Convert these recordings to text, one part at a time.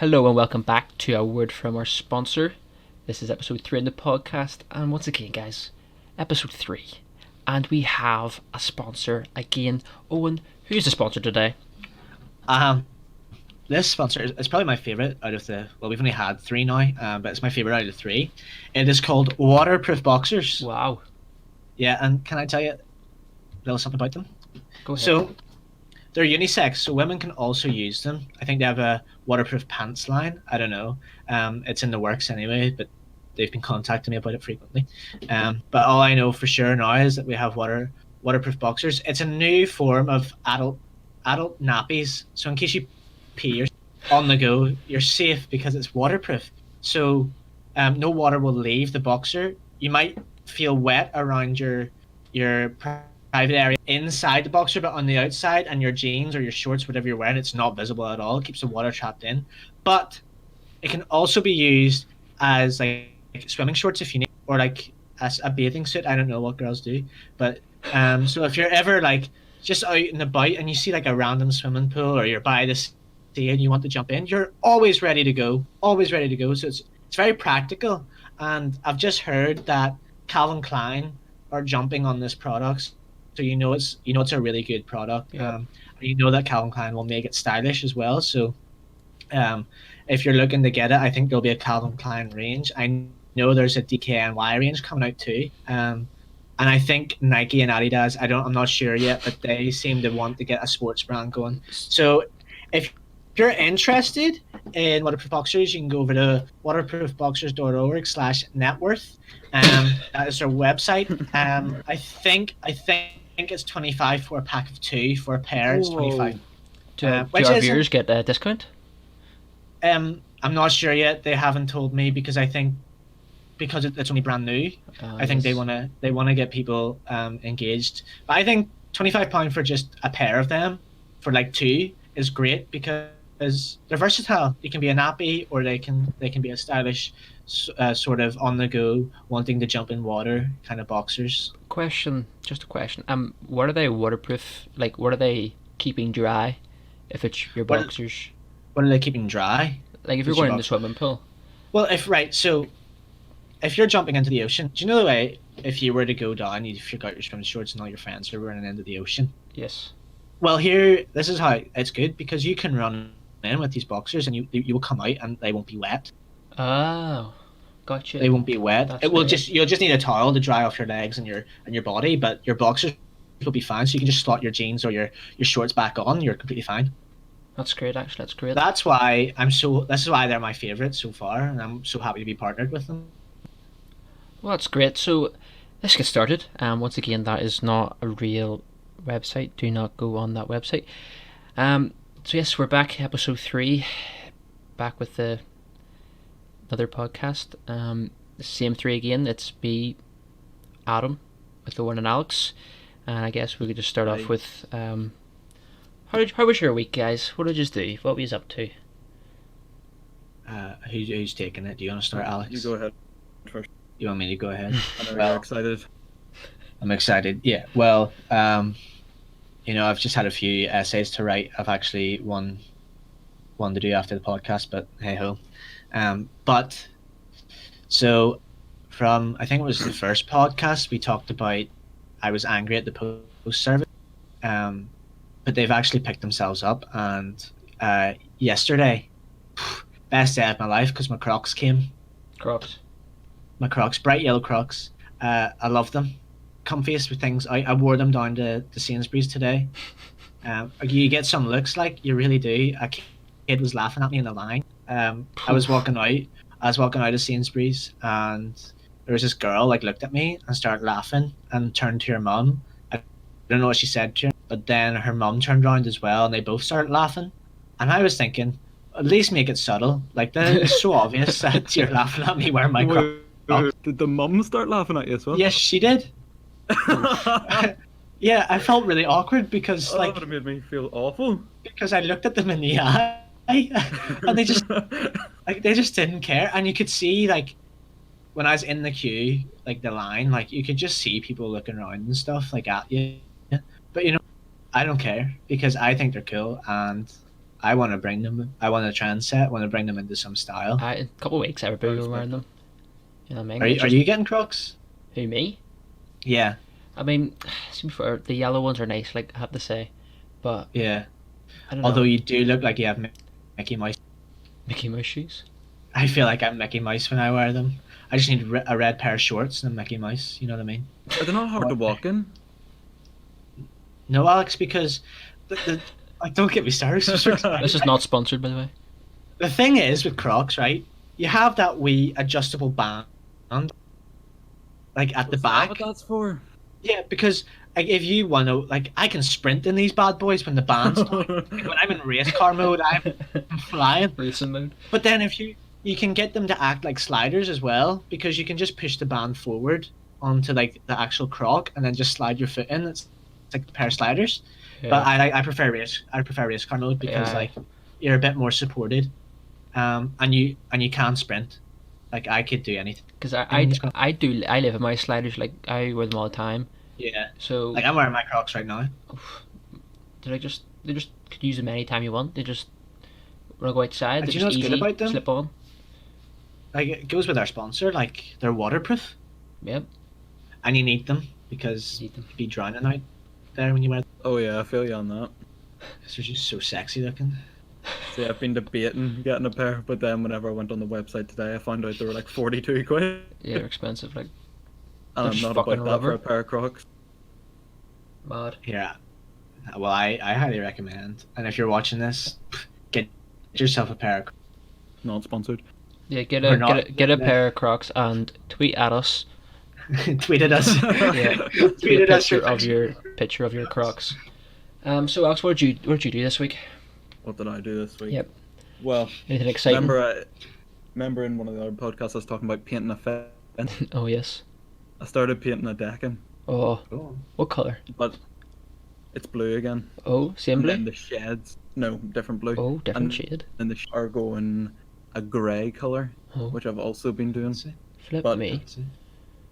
Hello and welcome back to a word from our sponsor. This is episode 3 in the podcast, and once again, guys, episode 3. And we have a sponsor again. Owen, who's the sponsor today? Um, this sponsor is probably my favorite out of we've only had 3 now, but it's my favorite out of 3. It is called Waterproof Boxers. Wow. Yeah, and can I tell you a little something about them? Go ahead. So, they're unisex, so women can also use them. I think they have a waterproof pants line. I don't know. It's in the works anyway, but they've been contacting me about it frequently. But all I know for sure now is that we have waterproof boxers. It's a new form of adult nappies. So in case you pee on the go, you're safe because it's waterproof. So no water will leave the boxer. You might feel wet around your private area inside the boxer, but on the outside and your jeans or your shorts, whatever you're wearing, it's not visible at all. It keeps the water trapped in. But it can also be used as like swimming shorts if you need, or like as a bathing suit. I don't know what girls do, but so if you're ever like just out and about and you see like a random swimming pool or you're by the sea and you want to jump in, you're always ready to go. Always ready to go. So it's very practical. And I've just heard that Calvin Klein are jumping on this product. So it's a really good product. Yeah. You know that Calvin Klein will make it stylish as well. So if you're looking to get it, I think there'll be a Calvin Klein range. I know there's a DKNY range coming out too. And I think Nike and Adidas, I'm not sure yet, but they seem to want to get a sports brand going. So if you're interested in waterproof boxers, you can go over to waterproofboxers.org/networth. That is their website. I think it's 25 for a pack of 2. For a pair, it's 25. Do our viewers get a discount? I'm not sure yet. They haven't told me because I think it's only brand new. I think they wanna get people engaged. But I think £25 for just a pair of them for like 2 is great because they're versatile. They can be a nappy or they can be a stylish sort of on the go, wanting to jump in water kind of boxers. Just a question. What are they waterproof? Like, what are they keeping dry? If it's your boxers. What are they keeping dry? Like if you're going in the swimming pool. Well, so if you're jumping into the ocean, do you know the way if you were to go down, you forgot your swim shorts and all your friends are running into the ocean? Yes. Well, here, this is how it's good because you can run in with these boxers and you will come out and they won't be wet. Oh, gotcha. They won't be wet. You'll just need a towel to dry off your legs and your body, but your boxers will be fine. So you can just slot your jeans or your shorts back on. You're completely fine. That's great, actually. That's great. That's why this is why they're my favorite so far, and I'm so happy to be partnered with them. Well, that's great. So let's get started. Once again, that is not a real website. Do not go on that website. So yes, we're back, episode 3, back with another podcast. The same 3 again. It's me, Adam, with Owen and Alex, and I guess we could just start off with how was your week, guys? What did you do? What were you up to? Who's taking it? Do you want to start, Alex? You go ahead first. You want me to go ahead? I know you're excited. I'm excited. Yeah. Well, I've just had a few essays to write. I've actually one to do after the podcast, but hey ho. But so from I think it was the first podcast we talked about I was angry at the post service. But they've actually picked themselves up, and yesterday, best day of my life because my Crocs came. My Crocs, bright yellow Crocs. I love them. Comfiest with things. I wore them down to Sainsbury's today. You get some looks, like you really do. A kid was laughing at me in the line. I was walking out of Sainsbury's, and there was this girl like looked at me and started laughing and turned to her mum. I don't know what she said to her, but then her mum turned around as well, and they both started laughing. And I was thinking, at least make it subtle. Like it's so obvious that you're laughing at me wearing my Crocs. Did the mum start laughing at you as well? Yes, she did. Yeah, I felt really awkward because that would have made me feel awful. Because I looked at them in the eye, and they just didn't care. And you could see like when I was in the queue, like the line, like you could just see people looking around and stuff like at you. But I don't care because I think they're cool, and I want to bring them. I want to try and set. Want to bring them into some style. In a couple of weeks, everybody will be wearing them. You know what I mean? Are you getting Crocs? Who, me? Yeah. I mean, before, the yellow ones are nice, like I have to say, but Yeah. I don't Although know. you do look like you have Mickey Mouse. Mickey Mouse shoes. I feel like I'm Mickey Mouse when I wear them. I just need a red pair of shorts and Mickey Mouse. You know what I mean? Are they not hard to walk in? No, Alex, because like, don't get me started. This is not sponsored, by the way. The thing is with Crocs, right? You have that wee adjustable band, like at the Is that back. what that's for? Yeah, because like if you want to, like, I can sprint in these bad boys when the band's tight. Like, when I'm in race car mode, I'm flying. Racing mode. But then if you can get them to act like sliders as well, because you can just push the band forward onto like the actual Croc and then just slide your foot in. It's like a pair of sliders. Yeah. But I prefer race car mode because Yeah. like you're a bit more supported, and you can sprint. Like I could do anything. Because I live in my sliders, like I wear them all the time. Yeah. So Like I'm wearing my Crocs right now. they just could use them anytime you want. They just when I go outside, And they're do you know just what's good easy, about them? slip on. Like it goes with our sponsor. Like they're waterproof, Yep. and you need them because Need them. you'd be drowning out there when you wear them. Oh yeah, I feel you on that. They're just so sexy looking. See, I've been debating getting a pair, but then whenever I went on the website today, I found out they were like 42 quid. Yeah, they're expensive. Like And I'm That's not fucking about that for rubber. a pair of Crocs. mad. Yeah. Well, I highly recommend. And if you're watching this, get yourself a pair. Not sponsored. Yeah, get We're a not- get a, get a pair of Crocs and tweet at us. Tweeted us. Yeah, tweet Tweeted a us picture of your Crocs. So Alex, what did you do this week? What did I do this week? Yep. Well, Anything exciting? remember in one of the other podcasts I was talking about painting a fence. Oh yes. I started painting a decking, Oh, Oh. what color? but it's blue again. Oh, same And then blue. the sheds, no, different blue. Oh, different and shade. And the are going a grey colour, Oh, which I've also been doing. Fancy. flip but- me. Fancy.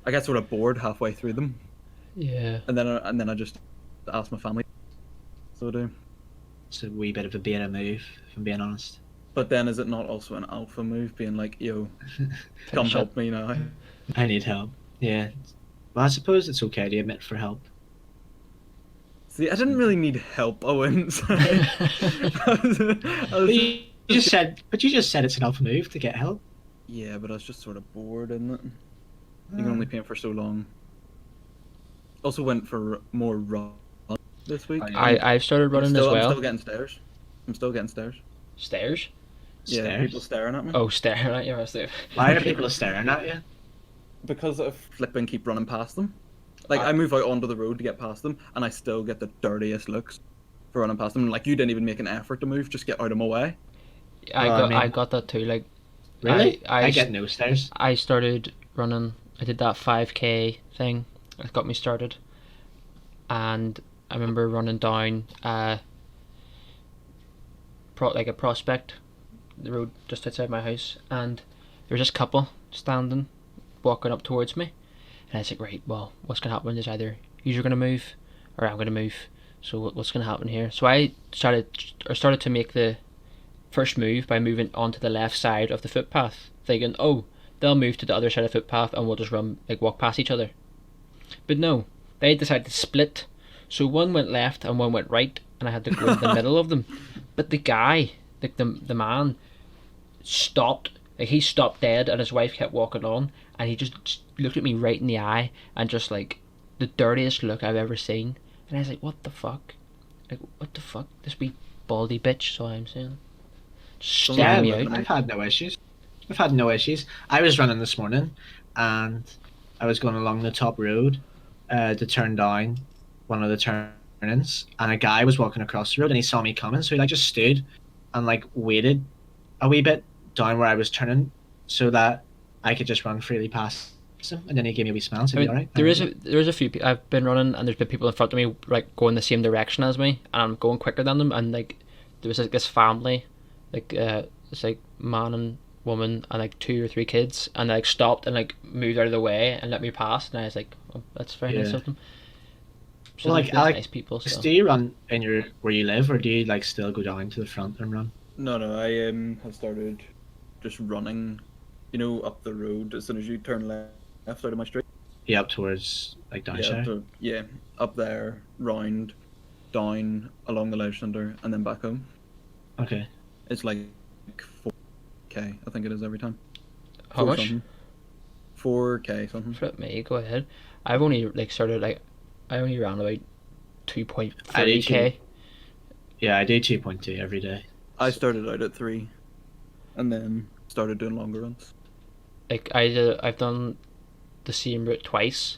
I got sort of bored halfway through them, Yeah. and then I just asked my family. So I do. It's a wee bit of a beta move, if I'm being honest. But then is it not also an alpha move, being like, yo, come Finish help me now? I need help. Yeah. Well, I suppose it's okay to admit for help. See, I didn't really need help, I wouldn't say. I was But you just said it's an alpha move to get help. yeah, but I was just sort of bored, isn't it? You can only paint for so long. Also went for more run this week. Oh, yeah. I've started running as I'm well. still getting stairs. I'm still getting stairs. Stairs? Yeah, Stairs? people staring at me. Oh, staring at you. I was there. Why are people staring at you? Because I flip and keep running past them. Like, I- I move out onto the road to get past them, and I still get the dirtiest looks for running past them. Like, you didn't even make an effort to move, just get out of my way. Well, I got that too. Like Really? I I get no stairs. I started running. I did that 5K thing. It got me started, and I remember running down like a prospect, the road just outside my house, and there was this couple standing, walking up towards me, and I was like, right, well, what's gonna happen is either you're gonna move, or I'm gonna move. So what's gonna happen here? So I started to make the first move by moving onto the left side of the footpath, thinking, oh, they'll move to the other side of the footpath and we'll just walk past each other. But no, they decided to split. So one went left and one went right, and I had to go in the middle of them. But the guy, the man, stopped. Like, he stopped dead, and his wife kept walking on, and he just looked at me right in the eye, and just like the dirtiest look I've ever seen. And I was like, what the fuck? Like, what the fuck? This wee baldy bitch, so I'm saying. Just Yeah, staring me out. I've had no issues. I've had no issues. I was running this morning, and I was going along the top road to turn down one of the turn-ins, and a guy was walking across the road, and he saw me coming, so he like just stood and like waited a wee bit down where I was turning, so that I could just run freely past him, and then he gave me a wee smile. So I mean, all right. there is a few people I've been running, and there's been people in front of me like going the same direction as me, and I'm going quicker than them. And like there was like this family, like it's like man and woman and like 2 or 3 kids, and they like stopped and like moved out of the way and let me pass, and I was like, oh, that's very nice Yeah. of them. So Well, there's, like there's Alex, nice people. So do you run in your where you live, or do you like still go down to the front and run? No, I have started just running, up the road as soon as you turn left out of my street. Yeah, up towards like Downshire. Up there, round, down along the leisure centre, and then back home. Okay. It's like 4K, I think it is every time. how much? Something. 4K something. Flip me. Go ahead. I've only started I only ran about I did 2.3k. Yeah, I do 2.2 every day. I started out at 3, and then started doing longer runs. Like I've done the same route twice,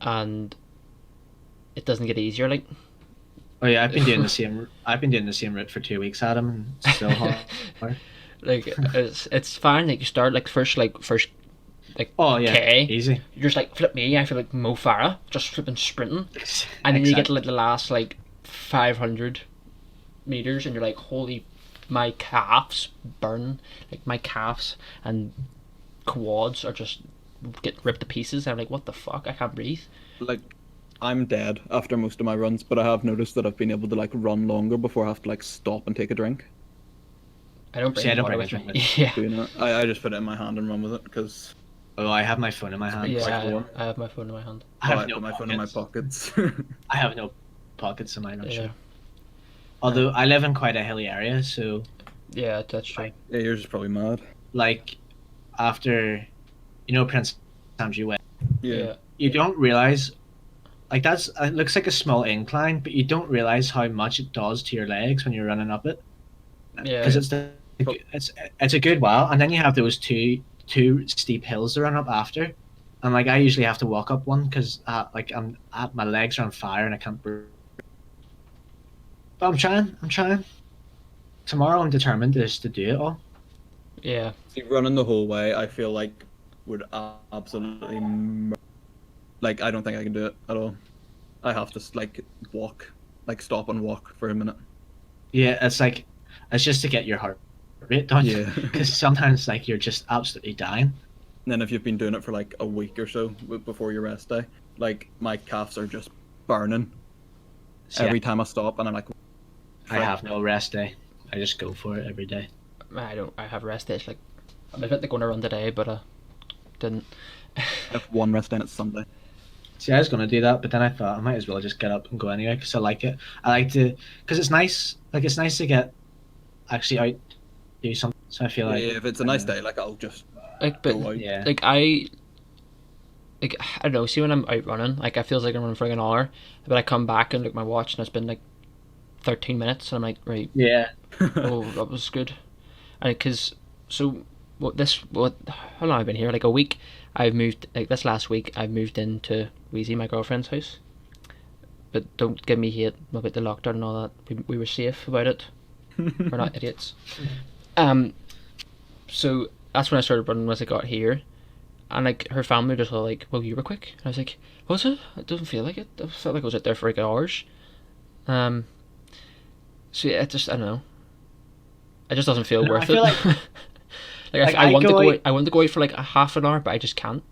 and it doesn't get easier. Like Oh yeah, I've been doing the same. I've been doing the same route for 2 weeks, Adam, and it's still hard. like it's fine. Like you start first Oh yeah, K. easy. You're just like flip me. I feel like Mo Farah just flipping sprinting, and then you get to the last 500 meters, and you're like, holy, my calves burn. Like my calves and quads are just get ripped to pieces. I'm like, what the fuck? I can't breathe. Like, I'm dead after most of my runs, but I have noticed that I've been able to run longer before I have to stop and take a drink. I don't bring See, I don't water bring with a drink me. with Yeah. Doing it. I just put it in my hand and run with it because Oh, I have my phone in my hand. Yeah, I have my phone in my hand. I have I no put my phone in my pockets. pockets. I have no pockets in mine, I'm Yeah. sure. Although I live in quite a hilly area, so Yeah, that's true. Yeah, yours is probably mad. after Prince Andrew Way, Yeah. you don't realize it looks like a small incline, but you don't realize how much it does to your legs when you're running up it. Yeah. Because it's a good while, and then you have those two steep hills to run up after, and I usually have to walk up one because my legs are on fire and I can't breathe. But I'm trying. Tomorrow I'm determined just to do it all. Yeah. See, running the whole way, I feel like would absolutely I don't think I can do it at all. I have to walk, stop and walk for a minute. Yeah, it's just to get your heart rate down. Yeah. Because sometimes you're just absolutely dying. And then if you've been doing it for a week or so before your rest day, my calves are just burning So, every time I stop, and I'm like, I have no rest day. I just go for it every day. I don't. I have rest days. I'm a bit going to run today, but I didn't. I have one rest day and it's Sunday. See, I was going to do that, but then I thought I might as well just get up and go anyway because I like it. I like to, because it's nice. It's nice to get actually out, do something. So I feel Yeah, if it's a nice day, I'll just but go out. Yeah. I don't know. See, when I'm out running, it feels like I'm running for an hour, but I come back and look at my watch and it's been 13 minutes, and I'm like, right, Yeah. oh, that was good. And how long have I been here? A week. I've moved. This last week, I've moved into Wheezy, my girlfriend's house. But don't give me hate about the lockdown and all that. We were safe about it. We're not idiots. So that's when I started running. Once I got here, and her family were just all like, "Well, you were quick." And I was like, "Was it? It doesn't feel like it. It felt like I was out there for hours." So yeah, I don't know. It just doesn't feel No, worth I feel it. I want to go. I want to go out for a half an hour, but I just can't.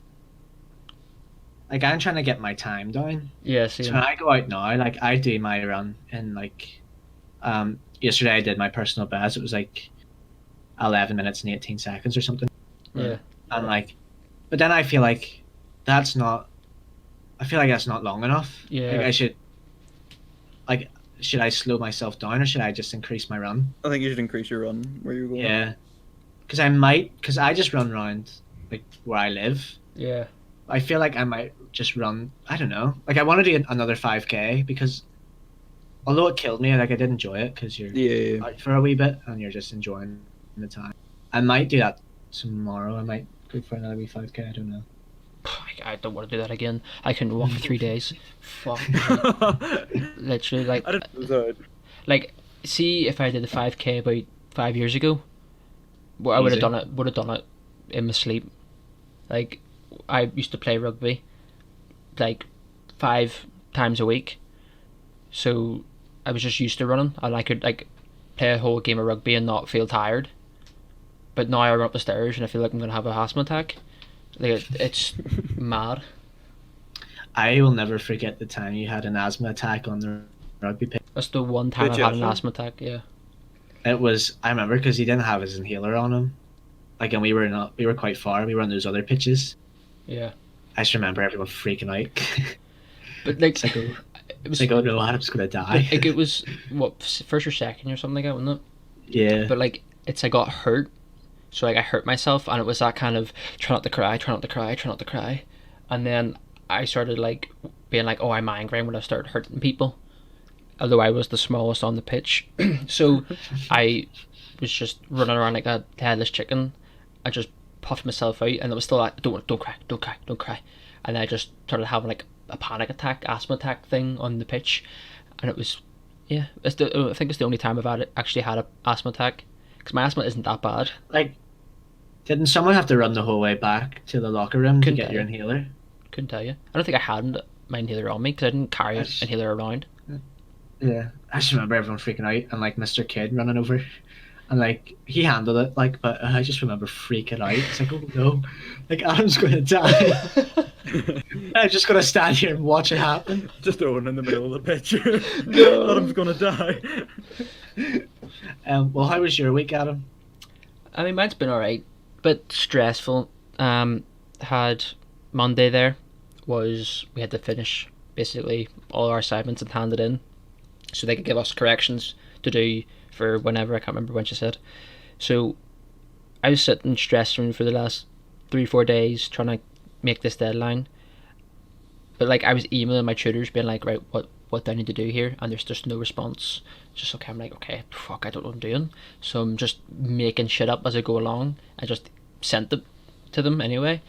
I'm trying to get my time down. Yeah, So when I go out now, I do my run in yesterday I did my personal best. It was 11 minutes and 18 seconds or something. yeah, And but then I feel like that's not. I feel like that's not long enough. yeah. I should. Should I slow myself down or should I just increase my run? I think you should increase your run where you're going. Yeah, because I just run around where I live. Yeah. I feel like I might just run. I don't know. I want to do another 5K because although it killed me, I did enjoy it because you're Yeah. out for a wee bit and you're just enjoying the time. I might do that tomorrow. I might go for another wee 5K. I don't know. I don't want to do that again. I couldn't walk for 3 days. Fuck. Literally, I don't know. See if I did the 5K about 5 years ago, I would have Easy. done it. Would have done it in my sleep. I used to play rugby, 5 times a week, so I was just used to running, and I could play a whole game of rugby and not feel tired. But now I run up the stairs and I feel like I'm gonna have a asthma attack. It's mad. I will never forget the time you had an asthma attack on the rugby pitch. That's the one time Did I've you had an actually? asthma attack. Yeah. It was, I remember, because he didn't have his inhaler on him. Like, and we were quite far. We were on those other pitches. Yeah. I just remember everyone freaking out. But like, It's like, oh, it it's was like, oh no, Adam's gonna die. like it was what first or second or something like that, wasn't it? Yeah. But like, it's I got hurt, so like I hurt myself, and it was that kind of try not to cry, try not to cry, try not to cry, and then I started like being like, oh, I'm angry when I started hurting people, although I was the smallest on the pitch. So I was just running around like a headless chicken. I just puffed myself out, and it was still like, don't cry, don't cry, don't cry, and I just started having like a panic attack, asthma attack thing on the pitch, and it was, yeah, I think it's the only time I've actually had a asthma attack, because my asthma isn't that bad. Like, didn't someone have to run the whole way back to the locker room to Couldn't get tell your you. inhaler? Couldn't tell you. I don't think I had my inhaler on me because I didn't carry an That's- inhaler around. Yeah. I just remember everyone freaking out and like Mr. Kid running over. And like he handled it, like, but I just remember freaking out. It's like, oh no, like Adam's gonna die. I'm just gonna stand here and watch it happen. Just throwing in the middle of the pitch. No. Adam's gonna die. Well, how was your week, Adam? I mean, mine's been alright, but stressful. Had Monday there was we had to finish basically all our assignments and hand it in, so they could give us corrections to do for whenever. I can't remember when she said. So I was sitting stressing for the last 3-4 days trying to make this deadline. But like I was emailing my tutors, being like, right, what do I need to do here? And there's just no response. Just okay, I'm like, okay, fuck, I don't know what I'm doing. So I'm just making shit up as I go along. I just sent it to them anyway.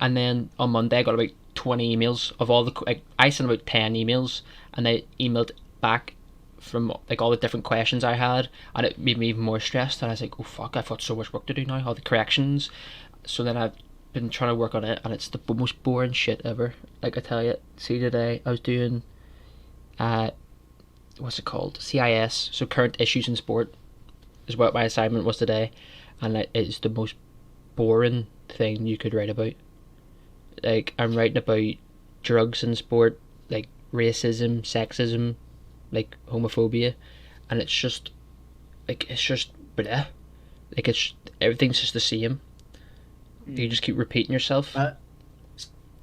And then on Monday I got about 20 emails of all the like, I sent about 10 emails, and they emailed back from like all the different questions I had, and it made me even more stressed. And I was like, oh fuck, I've got so much work to do now, all the corrections. So then I've been trying to work on it, and it's the most boring shit ever. Like I tell you, see today I was doing what's it called, CIS, so current issues in sport is what my assignment was today, and it is the most boring thing you could write about. Like I'm writing about drugs in sport, like racism, sexism, like homophobia, and it's just bleh. Like it's everything's just the same. You just keep repeating yourself.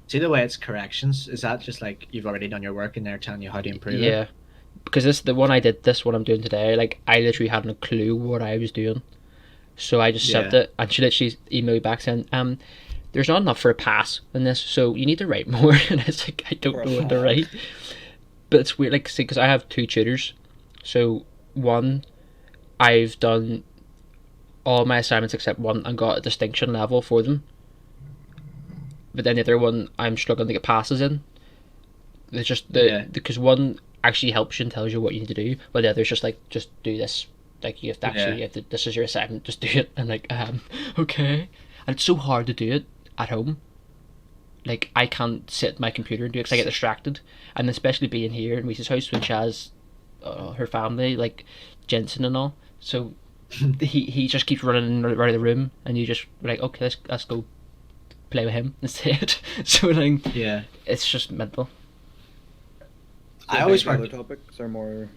See the way it's corrections? Is that just like you've already done your work and they're telling you how to improve it? Yeah, because the one I did, this one I'm doing today, like I literally hadn't a clue what I was doing, so I just sent Yeah. it, and she literally emailed me back saying, there's not enough for a pass in this, so you need to write more. And it's like I don't For a know what to pass. write. But it's weird, like, see, because I have 2 tutors, so one, I've done all my assignments except one and got a distinction level for them. But then the other one, I'm struggling to get passes in. It's just Yeah. because one actually helps you and tells you what you need to do, but the other's just like, just do this. Like you have to actually, Yeah. you have to, this is your assignment, just do it. And like, okay. And it's so hard to do it at home. Like I can't sit at my computer and do it because I get distracted, and especially being here in Reese's house when she has her family, like Jensen and all. So he just keeps running around the room, and you just like, okay, let's go play with him instead. So like, Yeah. it's just mental. I always the other worked. topics are more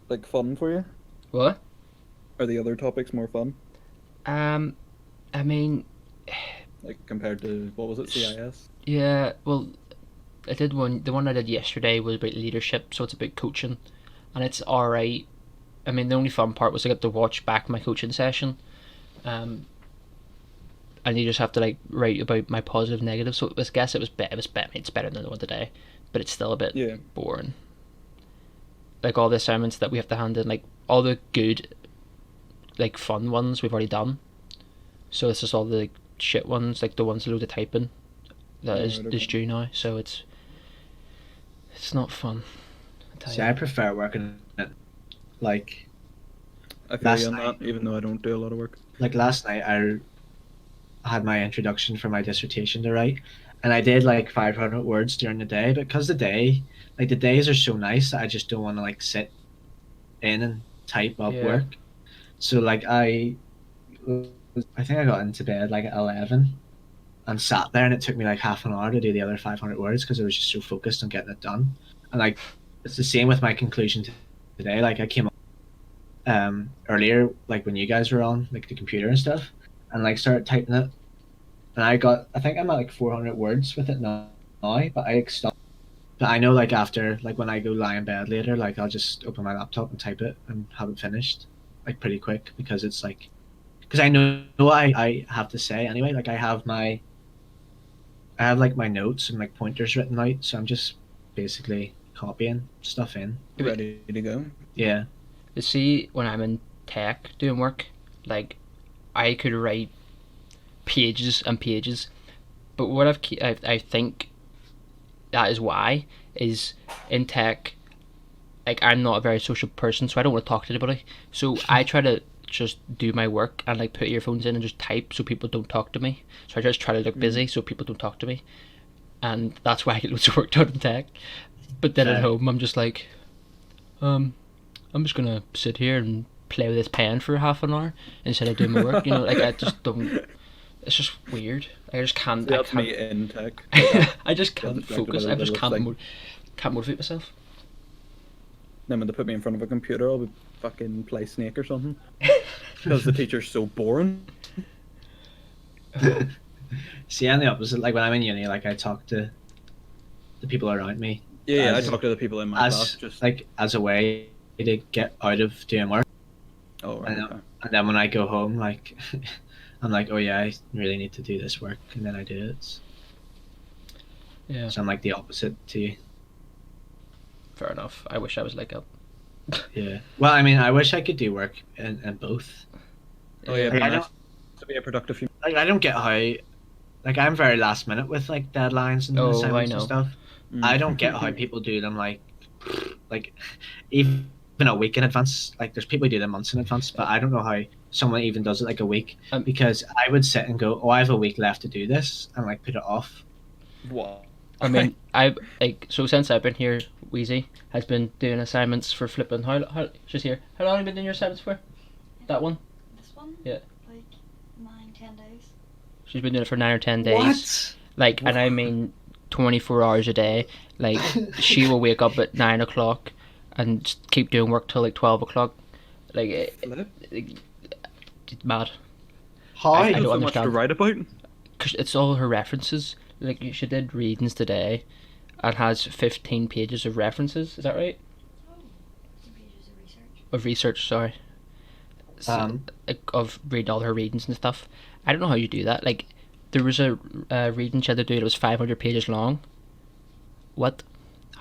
like fun for you. What? Are the other topics more fun? I mean, Like compared to what was it, CIS? yeah. Well, I did one. The one I did yesterday was about leadership, so it's about coaching, and it's all right. I mean, the only fun part was I got to watch back my coaching session, and you just have to like write about my positive, negative. So I guess it was better. It's better than the one today, but it's still a bit Yeah. boring. Like all the assignments that we have to hand in, like all the good, like fun ones we've already done. So it's just all the like, shit ones, like the ones load of typing that is Right, okay. due now. So it's not fun. I tell See, you. I prefer working at like I feel Last you on night- that, even though I don't do a lot of work. last night I had my introduction for my dissertation to write, and I did like 500 words during the day, but because the days are so nice that I just don't want to like sit in and type up Yeah. work. So like I think I got into bed like at 11, and sat there, and it took me like half an hour to do the other 500 words because I was just so focused on getting it done. And like it's the same with my conclusion today. Like I came earlier, like when you guys were on like the computer and stuff, and like started typing it, and I think I'm at like 400 words with it now, but I stopped. But I know like after like when I go lie in bed later, like I'll just open my laptop and type it and have it finished like pretty quick because it's like because I know what I have to say anyway. Like I have like my notes and like pointers written out, so I'm just basically copying stuff in. Ready to go. Yeah. You see, when I'm in tech doing work, like I could write pages and pages, but what I think that is why is in tech, like I'm not a very social person, so I don't want to talk to anybody. So I try to just do my work and like put earphones in and just type so people don't talk to me. So I just try to look busy so people don't talk to me, and that's why I get loads of work done in tech. But then at home, I'm just like, I'm just gonna sit here and play with this pen for half an hour instead of doing my work. You know, like I just don't. It's just weird. I just can't. That's me in tech. I just can't focus. I just can't motivate myself. Then when they put me in front of a computer, I'll be fucking play Snake or something. Because the teacher's so boring. See, I'm the opposite. Like when I'm in uni, like I talk to the people around me. Yeah, I talk to the people in my class just like as a way to get out of doing work. Oh, right. And then when I go home, like I'm like, oh yeah, I really need to do this work, and then I do it. Yeah. So I'm like the opposite to you. Fair enough. I wish I was like that. Yeah. Well, I mean, I wish I could do work in both. Oh yeah, Like, but nice to be a productive human. Like I don't get how, like I'm very last minute with like deadlines and assignments and stuff. I don't get how people do them like even a week in advance. Like there's people who do them months in advance, but I don't know how someone even does it like a week because I would sit and go, oh, I have a week left to do this, and like put it off. What? I mean, I've like so since I've been here, Wheezy has been doing assignments for flipping. How she's here? How long have you been doing your assignments for? That one? This one? Yeah. Like 9-10 days. She's been doing it for 9 or 10 days. What? Like, and I mean, 24 hours a day. Like, she will wake up at 9 o'clock and keep doing work till like 12 o'clock. Like, it's mad. How? I There's don't so much to understand. write about. Cause it's all her references. Like, she did readings today and has 15 pages of references. Is that right? Oh, some pages of research. Of research, sorry. So, like, of reading all her readings and stuff. I don't know how you do that. Like, there was a reading she had to do that was 500 pages long. What?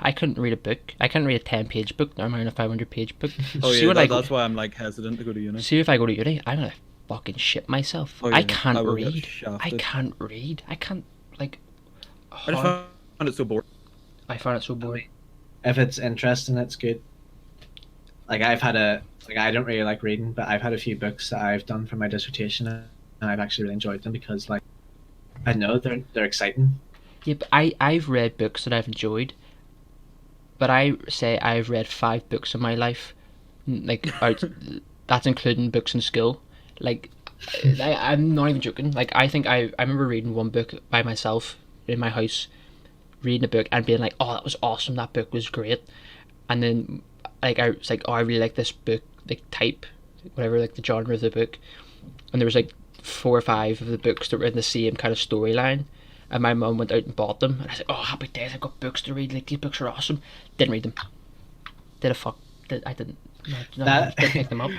I couldn't read a book. I couldn't read a 10-page book, never mind a 500-page book. Oh See yeah, when I go- that's why I'm like hesitant to go to uni. See, if I go to uni, I'm gonna fucking shit myself. Oh, yeah, I can't I will get read. I shafted. can't read. I can't, like... I just found it so boring. I find it so boring. If it's interesting, it's good. Like I don't really like reading, but I've had a few books that I've done for my dissertation, and I've actually really enjoyed them because, like, I know they're exciting. Yeah, but I've read books that I've enjoyed, but I say I've read 5 books in my life, like that's including books in school. Like, I'm not even joking. Like, I think I remember reading one book by myself in my house, reading a book and being like, oh, that was awesome, that book was great, and then like I was like, oh, I really like this book, like type, whatever, like the genre of the book, and there was like 4 or 5 of the books that were in the same kind of storyline. And my mum went out and bought them, and I said, "Oh, happy days! I've got books to read. Like these books are awesome." Didn't read them. I didn't. That- Didn't pick them up.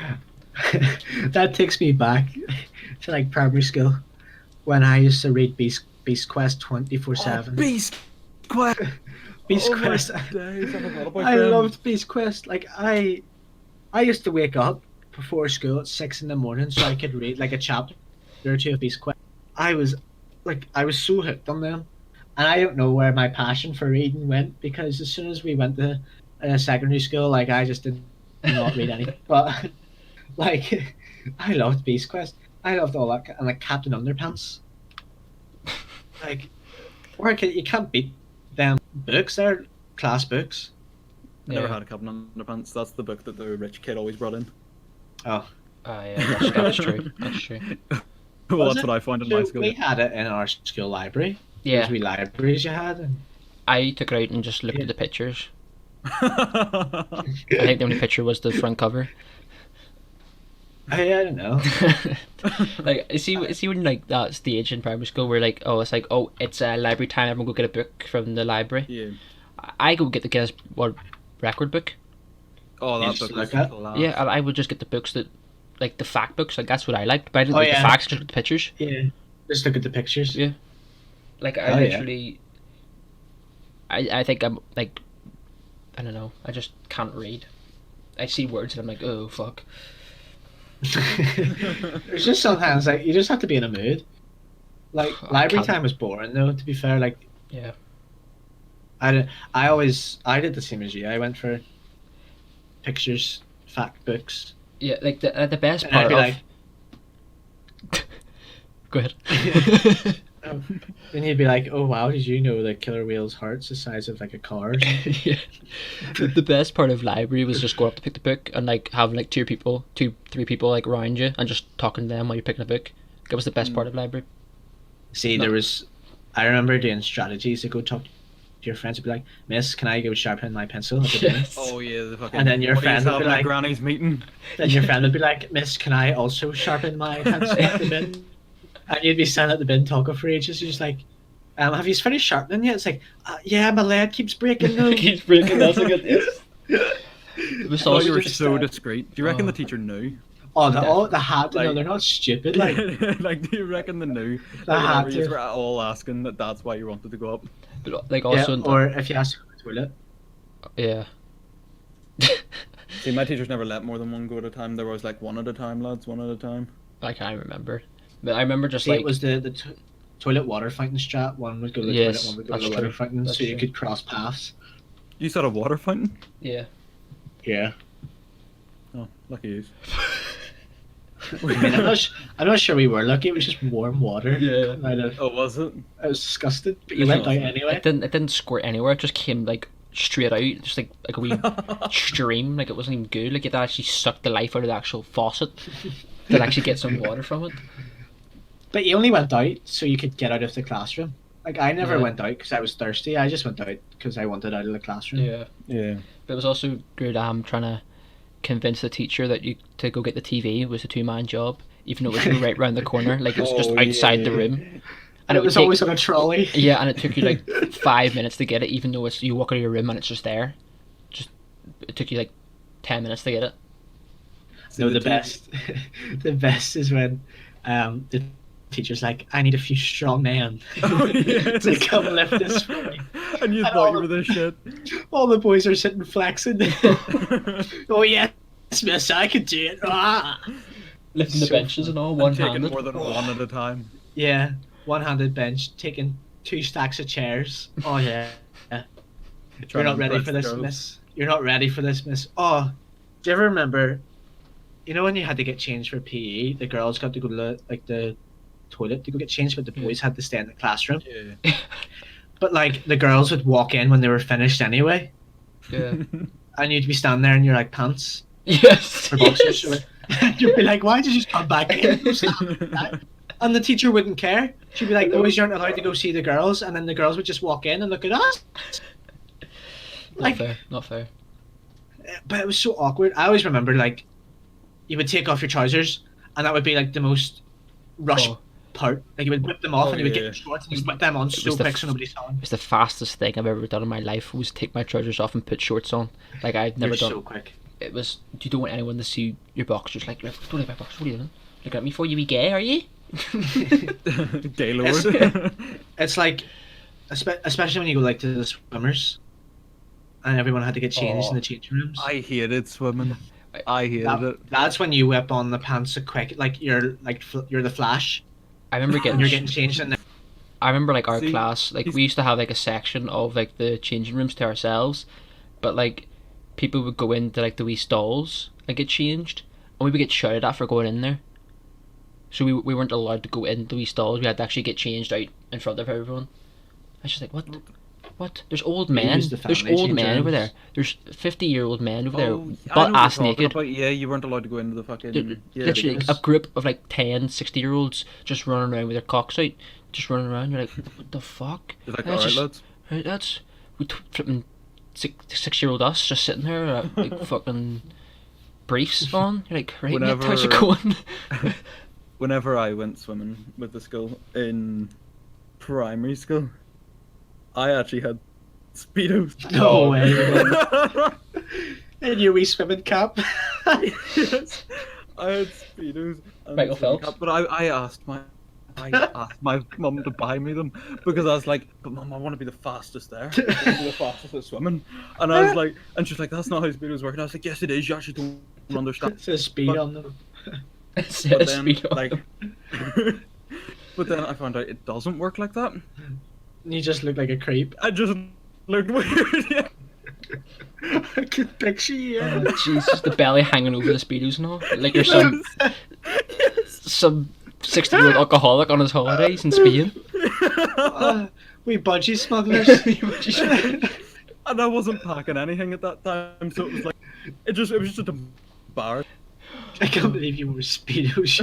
That takes me back to like primary school when I used to read Beast Quest 24/7. Beast Quest. Beast Oh my Quest. days, I forgot about I them. loved Beast Quest. Like I used to wake up before school at 6 in the morning so I could read like a chapter or two of Beast Quest. I was so hooked on them, and I don't know where my passion for reading went because as soon as we went to secondary school, like I just did not read anything. But like I loved Beast Quest. I loved all that, and like Captain Underpants. Like, you can't beat them books. They're class books. I never had a Captain Underpants. That's the book that the rich kid always brought in. Oh, Yeah, that's true. That's true. Well, Was that's it? what I found in So my school. we had it in our school library. Yeah, Those wee libraries you had. And... I took it out and just looked Yeah. at the pictures. I think the only picture was the front cover. I don't know. Like, see when like that stage in primary school where like, oh, it's like, oh, it's library time, everyone go get a book from the library. Yeah. I go get the Guinness World Record book. Oh, You that just book look was at- class. Yeah, and I would just get the books that, like the fact books, like that's what I liked. But I didn't Oh, like yeah. the facts, just look at the pictures. Yeah. Just look at the pictures. Yeah. Like I Oh, yeah. literally, I think I'm like, I don't know, I just can't read. I see words and I'm like, oh fuck. There's just sometimes like you just have to be in a mood. Like I library can't- time was boring though. To be fair, like Yeah. I did the same as you. I went for pictures, fact books, Yeah, like the best and I'd part be of. like, Go ahead. oh. Then you'd be like, oh wow, did you know that Killer Whale's heart's the size of like a car? Or something? Yeah. The best part of library was just going up to pick the book and like having like two, three people like around you and just talking to them while you're picking a book. That was the best part of library. See, there was. I remember doing strategies to go talk to your friends. And be like, Miss, can I go sharpen my pencil at the bin? Yes. Oh yeah, the fucking. And then your what do you friend would have be in a like- granny's meeting. Then your friend would be like, Miss, can I also sharpen my pencil at the bin? And you'd be standing at the bin talking for ages. You're just like, have you finished sharpening yet? It's like, yeah, my lead keeps breaking though. Keeps breaking. That's like it was Oh, also you were just, so uh, discreet. Do you reckon oh. the teacher knew? Oh, the hat. No, Like- they're not stupid. Like, Like, do you reckon they knew? The Like, hat whenever you too. were all asking that's why you wanted to go up. but, like yeah, also or if you ask to go to the toilet. yeah. See, my teachers never let more than one go at a time. There was like one at a time, lads, one at a time. I can't remember, but I remember just See, like it was the toilet water fountain strat. One would go to the Yes, toilet, one would go to that's the water true. fountain, That's so you true. could cross paths. You said a water fountain? yeah. Yeah. Oh, lucky you. I mean, I'm not sure we were lucky. It was just warm water. Yeah. Oh, was it? It was disgusting, but you It's went not. out anyway. It didn't squirt anywhere. It just came like straight out, just like a wee stream. Like it wasn't even good. Like it actually sucked the life out of the actual faucet to actually get some water from it. But you only went out so you could get out of the classroom. Like I never Yeah. went out because I was thirsty. I just went out because I wanted out of the classroom. Yeah. Yeah. But it was also good. Trying to convince the teacher that you to go get the TV was a 2-man job, even though it was right round the corner. Like it was just Oh, outside the yeah. room. And it would was take- always on a trolley. Yeah, and it took you like 5 minutes to get it, even though it's you walk out of your room and it's just there. Just it took you like 10 minutes to get it. No, the two- best. The best is when the teacher's like, "I need a few strong men Oh, yes. to come lift this for me." And you And thought all you were the shit. All the boys are sitting flexing. Oh yes, miss, I can do it. Ah. Lifting the So benches and all, And one taking handed. more than one at a time. Yeah, one-handed bench, taking 2 stacks of chairs. Oh yeah. You're Trying not to ready impress for the this, girls. miss. You're not ready for this, miss. Oh, do you ever remember? You know when you had to get changed for PE, the girls got to go to like the toilet to go get changed, but the boys had to stay in the classroom. Yeah. But like the girls would walk in when they were finished anyway, Yeah. and you'd be standing there in your like pants Yes. or boxers. yes. You'd be like, "Why did you just come back in?" And the teacher wouldn't care. She'd be like, "Boys, you aren't allowed to go see the girls," and then the girls would just walk in and look at us. Not Like, fair. Not fair. but it was so awkward. I always remember like you would take off your trousers, and that would be like the most rushed Oh, part. Like you would whip them off, Oh, and you would get yeah. your shorts, and you would whip them on so was the quick so nobody saw them. it's the fastest thing I've ever done in my life was take my trousers off and put shorts on. Like I've never You're done. so quick. It was. You don't want anyone to see your boxers. Like, don't leave my boxers. What are you doing? Looking at me for you? Be gay? Are you? Gaylord. It's like, especially when you go like to the swimmers, and everyone had to get changed in the changing rooms. I hated swimming. I hated it. That's when you whip on the pants so quick, like you're the Flash, I remember and getting. you're getting changed in there. I remember like our See, class, like he's- we used to have like a section of like the changing rooms to ourselves, but like people would go into like the wee stalls and get changed, and we would get shouted at for going in there. So we weren't allowed to go in the wee stalls. We had to actually get changed out in front of everyone. I was just like, what? What? There's old We men. use the There's family old men over changers. there. There's 50-year-old men over Oh, there, I know butt what you're ass talking naked. about. Yeah, you weren't allowed to go into the fucking. Yeah, Literally because- a group of like 10, 60-year-olds just running around with their cocks out, just running around. You're like, what the fuck? it's like, That's alright, just- lads. Right, that's flipping 6-year-old us just sitting there, like fucking briefs on. You're like, right, mate, how's it Whenever- going? Whenever I went swimming with the school in primary school, I actually had speedos. No way. In your wee swimming cap. Yes, I had speedos. And Michael a swimming Phelps? cap, but I asked my mum to buy me them because I was like, but mum, I want to be the fastest there. I want to be the fastest at swimming. And I was like, and she's like, that's not how speedos work. And I was like, yes, it is. You actually don't understand. It says speed But- on them. It But says then, speed on like, them. but then I found out it doesn't work like that. You just look like a creep. I just looked weird. Yeah. I can picture you. Oh, Jesus, the belly hanging over the speedos and all. Like you're some 60-year-old alcoholic on his holidays in Spain. We budgie smugglers. And I wasn't packing anything at that time, so it was like, it was just a bar. I can't believe you wore Speedos.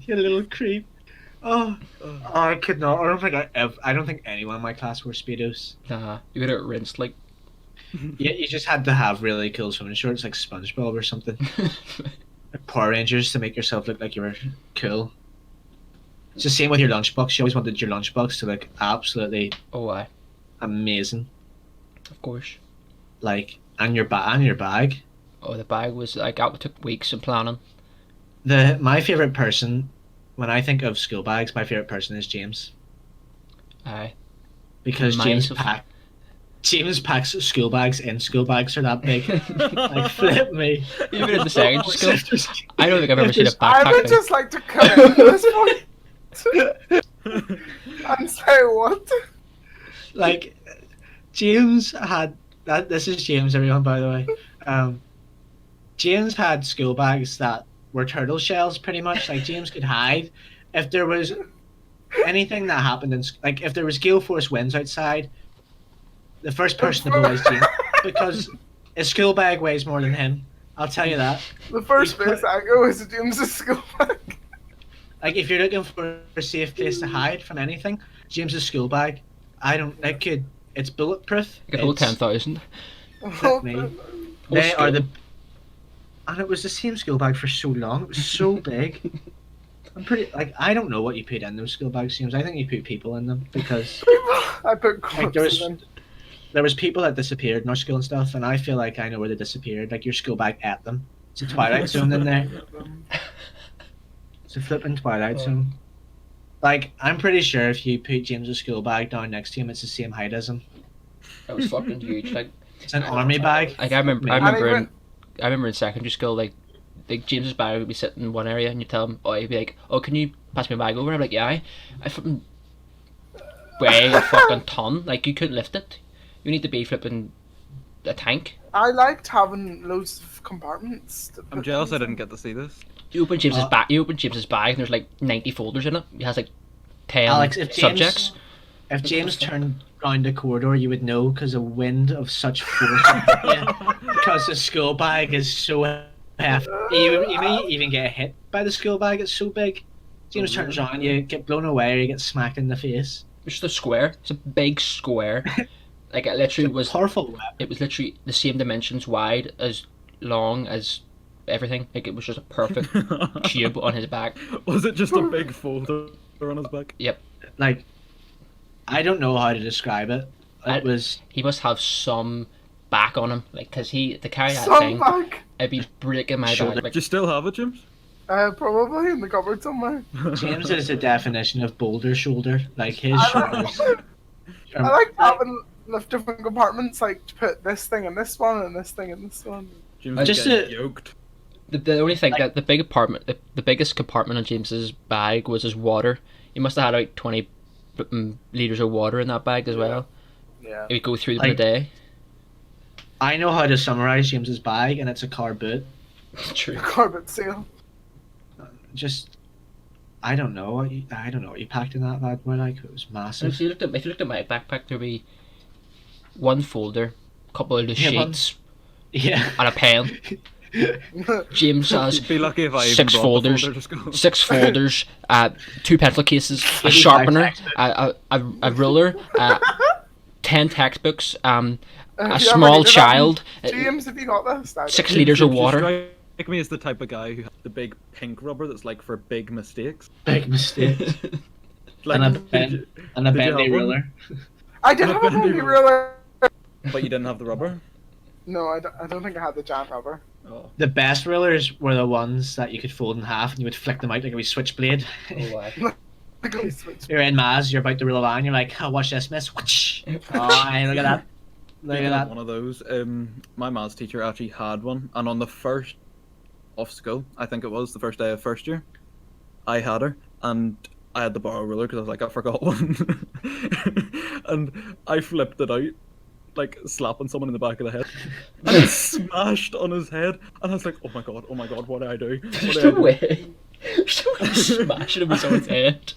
You little creep. Oh, I could not. I don't think anyone in my class wore Speedos. Nah, you get it rinsed like. Yeah, you just had to have really cool swimming shorts like SpongeBob or something. Like Power Rangers to make yourself look like you were cool. It's the same with your lunchbox. You always wanted your lunchbox to look absolutely Oh, aye, amazing. of course. Like, and your bag. Oh, the bag was like that took weeks of planning. My favorite person, when I think of school bags, my favorite person is James. Aye. Because Massive. James packs school bags in school bags are that big. Like, flip me. Even in the secondary school, I don't think I've ever seen a I backpack would thing. just like to come into this point and say what? Like, James had that. This is James, everyone, by the way. James had school bags that were turtle shells, pretty much. Like, James could hide if there was anything that happened like if there was gale force winds outside. The first person to blow is James because his school bag weighs more than him. I'll tell you that. The first place I go is James's school bag. Like, if you're looking for a safe place to hide from anything, James's school bag. It's bulletproof. You could hold It's- 10,000. Flip me. Whole They are school. and it was the same school bag for so long. It was so big. I don't know what you put in those school bags, James. I think you put people in them because I put like, corpses in. there was people that disappeared in our school and stuff, and I feel like I know where they disappeared. Like, your school bag ate them. It's a Twilight Zone in there. It's a flipping Twilight Zone. Like, I'm pretty sure if you put James's school bag down next to him, it's the same height as him. That was fucking huge. Like It's an army bag. I remember. I And remember. even- I remember in secondary school, like James's bag would be sitting in one area, and you tell him, "Oh," he'd be like, "Oh, can you pass me a bag over?" I'm like, "Yeah." I fucking weigh a fucking ton. Like, you couldn't lift it. You need to be flipping a tank. I liked having loads of compartments. To I'm put jealous I things in. didn't get to see this. You open James's Uh, bag. You open James's bag, and there's like 90 folders in it. He has like 10 Alex, if James, subjects. if James turned round the corridor, you would know because a wind of such force. Because the school bag is so hefty. You may even get hit by the school bag. It's so big. James turns around, you get blown away, or you get smacked in the face. It's just a square. It's a big square. Like, it literally was. Powerful weapon. It was literally the same dimensions wide as long as everything. Like, it was just a perfect cube on his back. Was it just a big folder on his back? Like, I don't know how to describe it. I- It was. He must have some back on him, like, because to carry that Some thing, bag. it'd be breaking my Shoulder. back. Like, Do you still have it, James? Probably in the cupboard somewhere. James is a definition of boulder shoulder. Like, his shoulders. I like having different compartments, like to put this thing in this one and this thing in this one. James Just getting a- yoked. the only thing that the big apartment, the biggest compartment in James's bag was his water. He must have had like 20 liters of water in that bag as well. Yeah. He would go through them a Like- day. I know how to summarize James's bag, and it's a car boot. True. Carpet seal. Just, I don't know what you packed in that bad boy. Like, it was So massive. if you looked at my backpack, there'd be one folder, couple of the Yeah, one- sheets, Yeah. and a pen. James has You'd be lucky if I even six brought folders, the folder, just go. 6 folders, 2 pencil cases, a 85 sharpener, textbooks. a ruler, 10 textbooks, a Have you ever small needed them? child, James, have you got this? I 6 don't. litres of You water. strike me as the type of guy who has the big pink rubber that's like for big mistakes. Big mistake. Like, And a pen- and a did you bendy have one? ruler. I did A have a bendy bendy ruler. But you didn't have the rubber. No, I don't think I had the giant rubber. Oh, The best rulers were the ones that you could fold in half and you would flick them out like a wee switchblade. I got switch. You're in Maz, you're about to rule a line, you're like, oh, watch this, miss. Whoosh. Oh, aye, look at that. Look I at had that. one of those. My maths teacher actually had one, and on the first off school, I think it was the first day of first year, I had her, and I had to borrow a ruler because I was like, I forgot one, and I flipped it out, like slapping someone in the back of the head, and it smashed on his head, and I was like, oh my god, what did I do? What There's did I no do? way. There's no way smashing him with someone's head.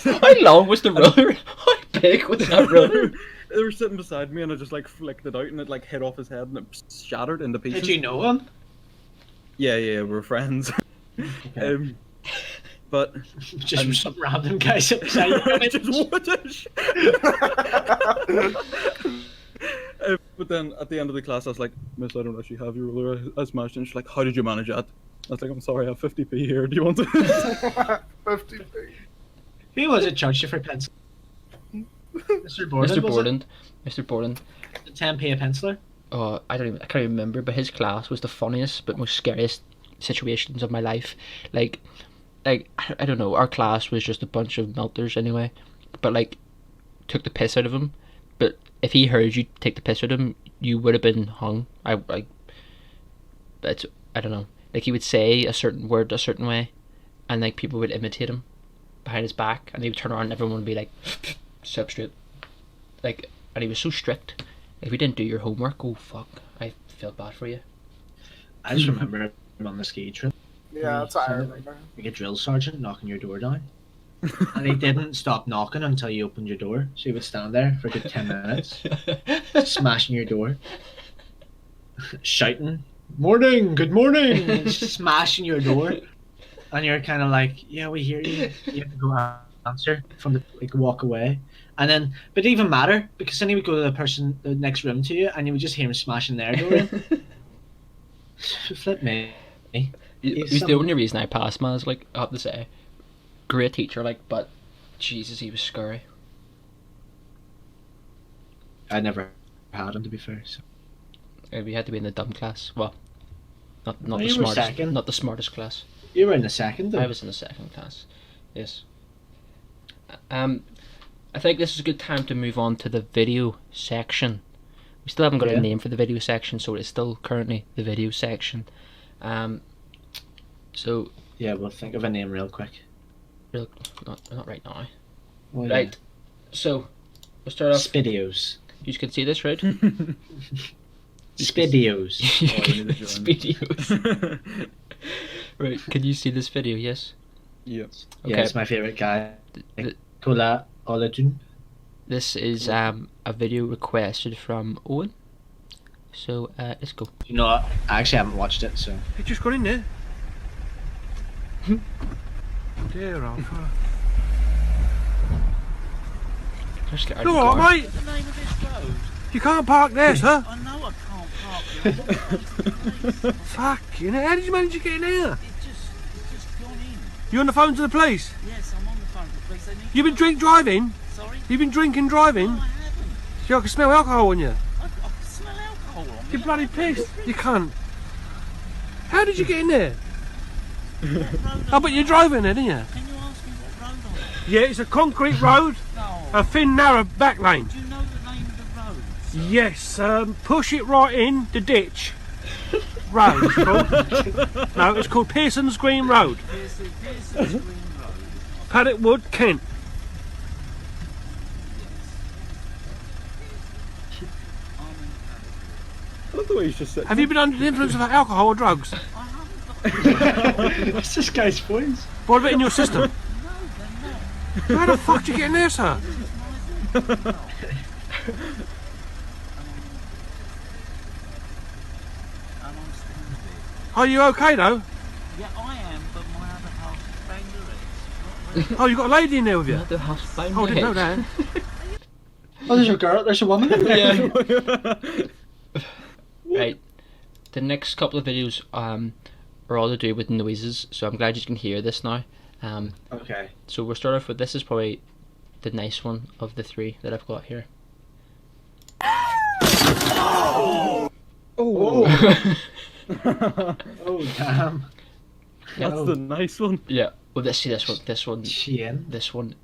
How long was the ruler? How big was that ruler? They were sitting beside me, and I just like flicked it out, and it like hit off his head, and it shattered into pieces. Did you know him? Yeah, we're friends. Okay. But Just and- some random guy sitting beside you. just what a sh- But then at the end of the class, I was like, Miss, I don't actually have your ruler. I smashed it. And she's like, how did you manage that? I was like, I'm sorry, I have 50p here. Do you want it? 50p. Who was it charged you for pencil? Mr. Borden. Mr. Borden. Mr. Borden. 10p a penciler. Oh, I can't even remember, but his class was the funniest but most scariest situations of my life. Like I don't know, our class was just a bunch of melters anyway, but like took the piss out of him. But if he heard you take the piss out of him, you would have been hung. But I don't know. Like he would say a certain word a certain way, and like people would imitate him behind his back, and he would turn around and everyone would be like, "Sit up straight." Like, and he was so strict. If you didn't do your homework, oh fuck, I felt bad for you. I just remember him on the ski trip. Yeah, that's what I remember. Like a drill sergeant knocking your door down. And he didn't stop knocking until you opened your door. So he would stand there for a good 10 minutes, smashing your door, shouting, "Morning, good morning," smashing your door. And you're kind of like, yeah, we hear you. You have to go answer from the, like, walk away. And then, but it didn't even matter because then he would go to the next room to you and you would just hear him smashing their door in. Flip me. He's the only reason I passed, man. Like, I have to say, great teacher, like, but Jesus, he was scary. I never had him, to be fair. So. We had to be in the dumb class. Well, not No, the you were smartest, second. not the smartest class. You were in the second, though. I was in the second class. Yes. I think this is a good time to move on to the video section. We still haven't got Yeah. a name for the video section, so it's still currently the video section. So, Yeah, we'll think of a name real quick. not right now. Well, Right. So, we'll start off. Spideos. You can see this, right? Spideos. Oh, you need to join. Videos. Right. Can you see this video? Yes. Yeah. Yeah, it's my favourite guy. th- Kola Oladun. This is a video requested from Owen. So let's go. You know, I actually haven't watched it, so. You just got in there. Dear Alpha. I'm scared. You alright, mate? The name of this road? You can't park there, sir. I know I can't park here. Fucking hell, how did you manage to get in here? It's just gone in. You on the phone to the police? Yes, I'm on the phone to the police. They need You've been driving? Sorry? You've been drinking driving? No, I haven't. See, I can smell alcohol on you. I can smell alcohol on me. You bloody pissed. You can't. How did you get in there? What road Oh, but you're driving there, didn't you? Can you ask me what road I'm on? Yeah, it's a concrete road, No. a thin, narrow back lane. Do you know the name of the road? sir? Yes, push it right in the ditch. Road, it's called. No, it's called Pearson's Green Road. Pearson's Green Road. Paddock Wood, Kent. I'm in I love the way he's just sitting. Have you been under the influence of alcohol or drugs? I haven't got... What's this guy's voice? What about in your system? No, they're not. How the fuck did you get in there, sir? It's my fault. Are you okay though? Yeah, I am, but my other half banger is. Oh, you got a lady in there with you? The house by Oh, I didn't know that. Oh, there's a girl. There's a woman in there. Yeah. Right. The next couple of videos are all to do with noises, so I'm glad you can hear this now. Okay. So we'll start off with this is probably the nice one of the three that I've got here. Oh. Oh damn. That's the nice one. Yeah. Well, let's see this one. Chin. This one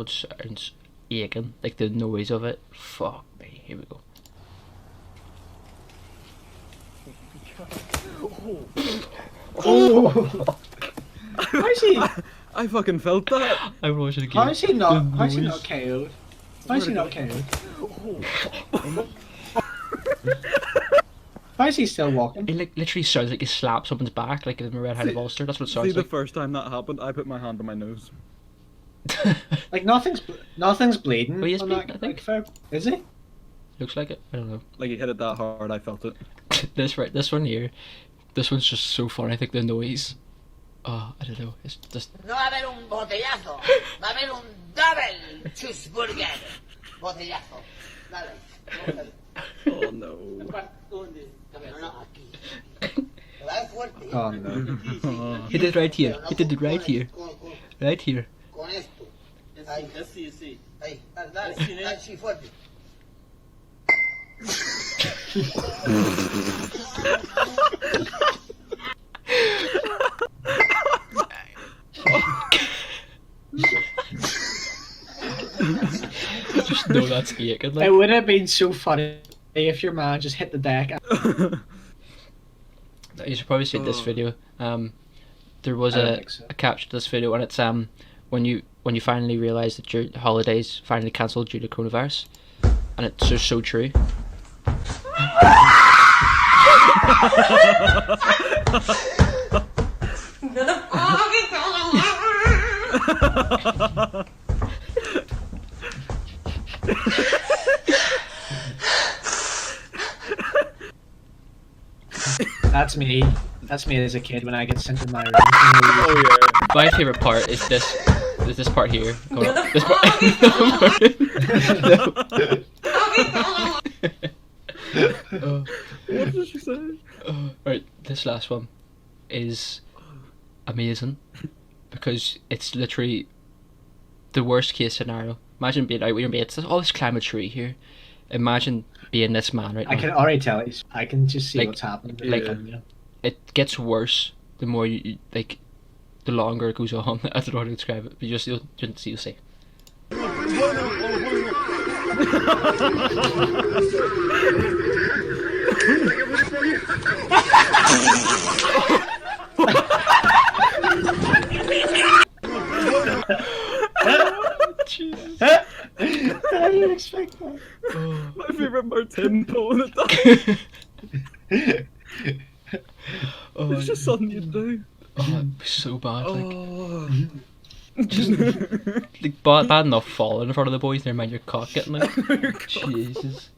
sounds aching, like the noise of it. Fuck me. Here we go. Oh. How is he? I fucking felt that. I watched it again. How is he not? The How is he noise. not KO'd? How is he not KO'd? How is he still walking? It like literally sounds like he slapped someone's back, like in a red-handed bolster. That's what it See, sounds the like. first time that happened, I put my hand on my nose. Like nothing's bleeding. Oh, he is on bleeding, that, I think. Is he? Looks like it. I don't know. Like he hit it that hard, I felt it. This one here. This one's just so fun. I think the noise. Oh, I don't know. It's just. No va a haber un botellazo, va a haber un double cheeseburger. Botellazo. Dale. Oh no. No, no, aquí. Va fuerte. Oh no. Hit it right here. Hit it right here. Right here. Con esto. Ahí. Sí, sí. Ahí. Dale, dale. Dale, sí, fuerte. Just know that's aching. It Like. would have been so funny if your man just hit the deck. You should probably see this video. There was I don't a think so. caption to this video, and it's when you finally realise that your holidays finally cancelled due to coronavirus, and it's just so true. That's me. That's me as a kid when I get sent to my room. Oh yeah. My favorite part is this. Is this part here? Going up. This part. No. What did she say? Right, this last one is amazing because it's literally the worst case scenario. Imagine being out with your mates. There's all this climate tree here. Imagine being this man right now. I can already tell you. I can just see Like- what's happening. like- Yeah. It gets worse the more you like, the longer it goes on. I don't know how to describe it, but you'll see. I didn't expect that. My favorite Martin pulling it down. Oh, It's just something you do. it'd be so bad. Like, Oh. like bad enough falling in front of the boys. Never mind your cock getting like. Jesus.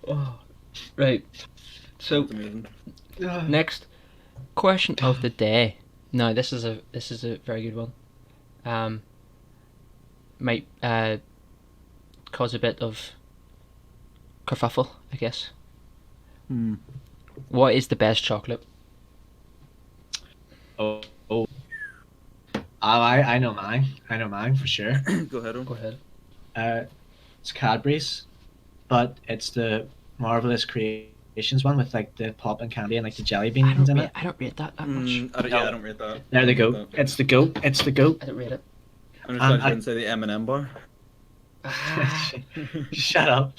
Oh. Right. So Amazing. next question of the day. No, this is a very good one. Might cause a bit of kerfuffle, I guess. What is the best chocolate? Oh. I know mine. I know mine for sure. Go ahead, Go ahead. It's Cadbury's, but it's the Marvelous Creations one with like the pop and candy and like the jelly beans in it. I don't rate that much. I don't rate that. There they go. It's the goat. It's the goat. I don't rate it. I'm just trying to say the M&M bar. Shut up.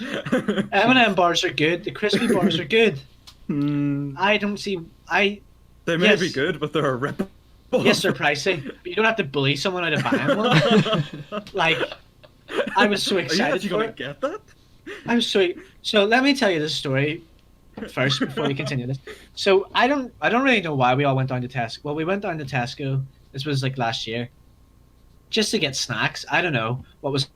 M&M bars are good. The crispy bars are good. I don't see. They may Yes. be good, but they're a rip. Yes, they're pricey, but you don't have to bully someone out of buying one. Like, I was so Are you excited actually for gonna it. get that? I was so let me tell you this story first before we continue this. So I don't really know why we all went down to Tesco. Well, we went down to Tesco. This was like last year, just to get snacks. I don't know what was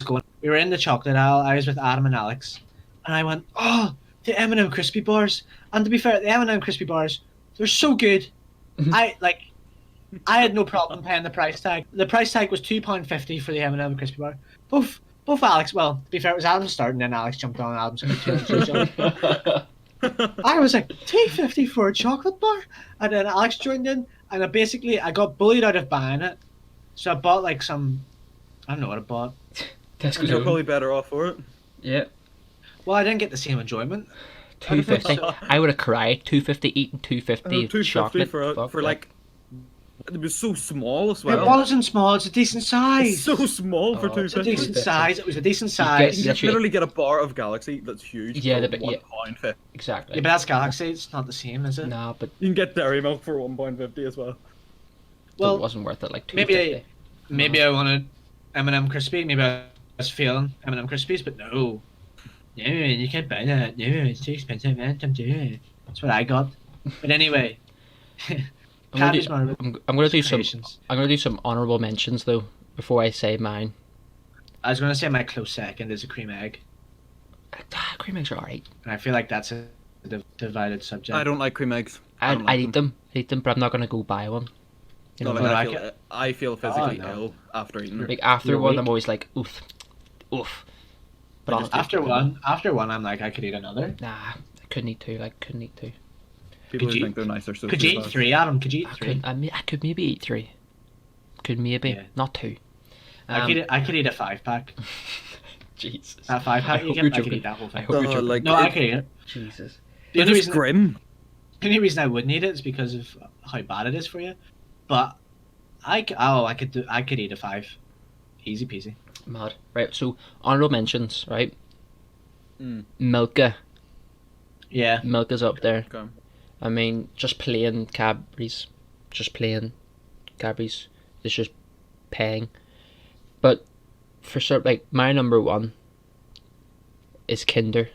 going. We were in the chocolate aisle. I was with Adam and Alex, and I went, "Oh, the M&M crispy bars. And to be fair, the M&M crispy bars, they're so good. I had no problem paying the price tag. The price tag was £2.50 for the M&M crispy bar. Both Alex, well, to be fair, it was Adam starting, then Alex jumped on Adam's I was like, £2.50 for a chocolate bar? And then Alex joined in, and I got bullied out of buying it. So I bought like some, I don't know what I bought. And you're probably better off for it. Yeah. Well, I didn't get the same enjoyment. £2.50. I would have cried. £2.50 eating £2.50 £2.50 chocolate. for Fuck like. It was so small as It well. wasn't small, it's a decent size. It's so small for Oh, two it's It's a fifty. decent size. It was a decent get- size. You literally- literally get a bar of Galaxy that's huge. Yeah, for the- yeah. £1.50. Exactly. Yeah, but that's Galaxy. It's not the same, is it? Nah, but You can get Dairy Milk for £1.50 as well. it Well, wasn't worth it. Like maybe £2.50. I wanted M&M crispy. Maybe I was feeling M&M crispies, but no. No, you can't buy that. No, it's too expensive. Man. Don't do it. That's what I got. But anyway, I'm gonna Caddy's do- my I'm gonna do some. patience. I'm gonna do some honourable mentions though before I say mine. I was gonna say my close second is a cream egg, Cream eggs are alright. and I feel like that's a divided subject. I don't like cream eggs. I don't like eat them. I eat them, but I'm not gonna go buy one. You know, No, but like, I I feel physically no. ill after eating it. like after You're one, weak. I'm always like, oof. But just After one, I'm like, I could eat another. nah, I couldn't eat two. Like couldn't eat two. People Could who you- think they're nice are so Could you eat bad. three, Adam? Could you eat I three? could. I could maybe eat three. Could maybe Yeah. not two. I could eat a 5-pack. Jesus. That 5-pack I you hope get, you're I could joking. eat that whole I thing. hope you're joking. Like, No, I could eat it. Jesus. The They're only just reason, grim. the only reason I wouldn't eat it is because of how bad it is for you. But I could eat a 5, easy peasy. Mad. Right. So honourable mentions. Right. Mm. Milka. Yeah. Milka's up there. Okay. I mean, just plain Cadbury's. Just plain Cadbury's. It's just paying. But for sure, like my number one is Kinder.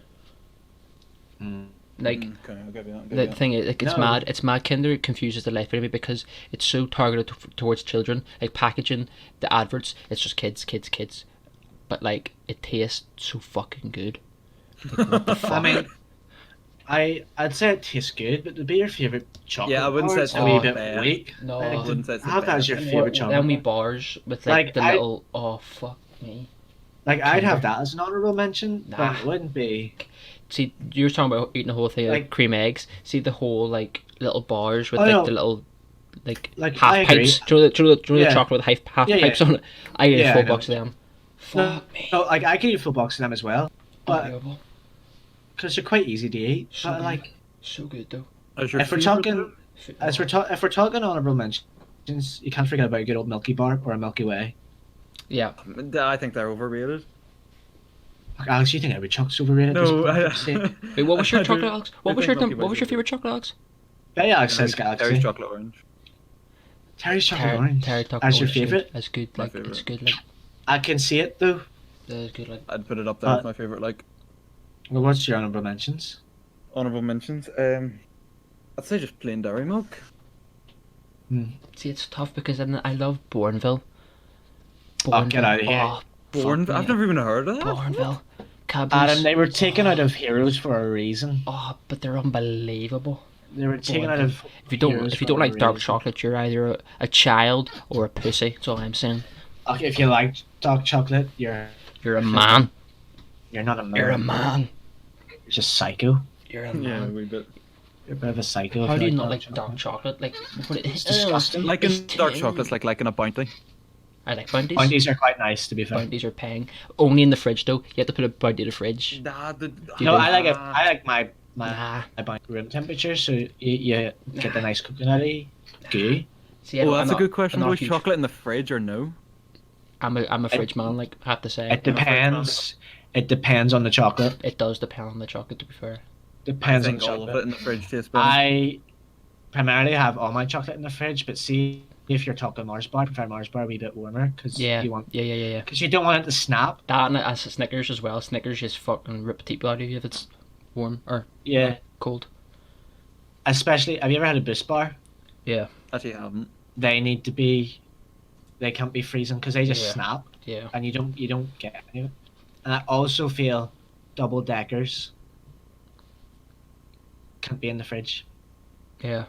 Like Okay, I'll give you that. I'll give the you that. thing is, like it's No. mad. It's mad. Kinder confuses the life out of me because it's so targeted towards children. Like packaging, the adverts, it's just kids, kids, kids. But like it tastes so fucking good. Like, what the fuck? I mean, I'd say it tastes good, but to be your favourite chocolate Yeah, I wouldn't say bar, it's a wee the bit best. weak. No. Like, I wouldn't say it's the have that as your best. favourite Then chocolate. we bars with like, Like, the I- little oh fuck me. Like, I'd have that as an honourable mention, Nah. but it wouldn't be. See, you were talking about eating the whole thing like Like- cream eggs. See the whole like little bars with Oh, like no. the little like Like, half I agree. pipes. Do you know the Yeah. chocolate with half Yeah, yeah. pipes on it? I ate Yeah, a full I know. box of them. No, Fuck me. no, like I could eat a full box of them as well, but Unbelievable. because they're quite easy to eat. So But good. like, So good though. As your if we're favourite talking, though? if we're talking honourable mentions, you can't forget about a good old Milky Bar or a Milky Way. Yeah. I think they're overrated. Like, Alex, you think every chocolate's overrated? No, Just- Wait, what was your I do- chocolate, Alex? What I was think your Milky what was Way's your favorite chocolate, Alex? Yeah, Alex says Galaxy. Terry's chocolate orange. Terry's chocolate orange. Terry chocolate As your orange, dude. favourite? That's good. My Like it's favourite. good. Like I can see it though. that's good. Like I'd put it up there as my favorite. Like Well, what's your honourable mentions? honorable mentions. I'd say just plain dairy milk. see, it's tough because then I love Bourneville. Oh, get outta here. Oh, Born. fuck me. I've never even heard of that. Bourneville. Cadbury's. Adam, they were taken out of Heroes for a reason. Oh, but they're unbelievable. They were taken out of. If you don't, Heroes if you for don't a like dark reason. chocolate, you're either a child or a pussy. That's all I'm saying. Okay, if you like dark chocolate, you're You're a man. not a man. You're a man. You're just psycho. You're a Yeah, a man. wee bit. You're a bit of a psycho. How if do you like not like chocolate. dark chocolate? Like, what It's disgusting. Like in dark chocolates, like liking a bounty. I like bounties. Bounties are quite nice, to be fair. Bounties are paying. Only in the fridge though. You have to put a bounty in the fridge. Nah, You No, do? I like it. I like my Nah. bounty room temperature, so you get the nice coconutty goo. See, I Oh, don't- that's I'm a not- good question. I'm not Was huge- chocolate in the fridge or no? I'm a fridge man. Like, I have to say. It depends. It depends on the chocolate. It does depend on the chocolate. To be fair. Depends I on the think all of chocolate. it in the fridge tastes better. I primarily have all my chocolate in the fridge, but see if you're talking Mars bar, I prefer Mars bar a wee bit warmer because Yeah. you want Yeah. because you don't want it to snap. That and as a Snickers as well. Snickers just fucking rip the teeth out of you if it's warm or Yeah, cold. especially have you ever had a Boost bar? Actually, I haven't. They need to be. They can't be freezing because they just Yeah. snap, Yeah. and you don't get any of it. And I also feel double deckers can't be in the fridge. Yeah,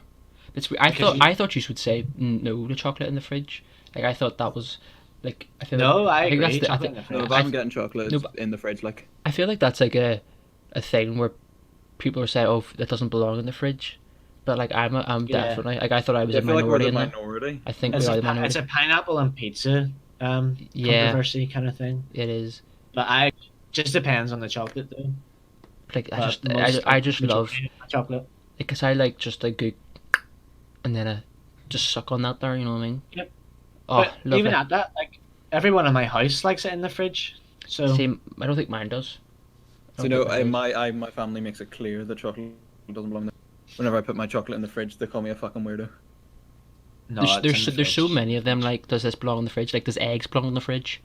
I Because thought you would say no to chocolate in the fridge. Like I thought that was, like I feel No, like, I think agree. that's the, I, Chocolate in the think, No, fridge. if I'm getting chocolate, No, it's but- in the fridge. Like, I feel like that's like a thing where people are saying, oh, that doesn't belong in the fridge. But like I'm Yeah. definitely, like I thought I was I a feel like we're minority the in that. minority. I think It's we are a, the pi- minority. it's a pineapple and pizza Yeah. controversy kind of thing. It is. But I just depends on the chocolate though. Like I But just most- I just love, majority of my chocolate. because I like just like go, and then just suck on that there. You know what I mean? Yep. Oh, But lovely. even at that, like everyone in my house likes it in the fridge. So Same. I don't think mine does. I So don't no, think mine does. my family makes it clear that chocolate doesn't belong there. Whenever I put my chocolate in the fridge, they call me a fucking weirdo. no, it's in the There's so fridge. many of them. Like, does this belong in the fridge? Like, does eggs belong in the fridge?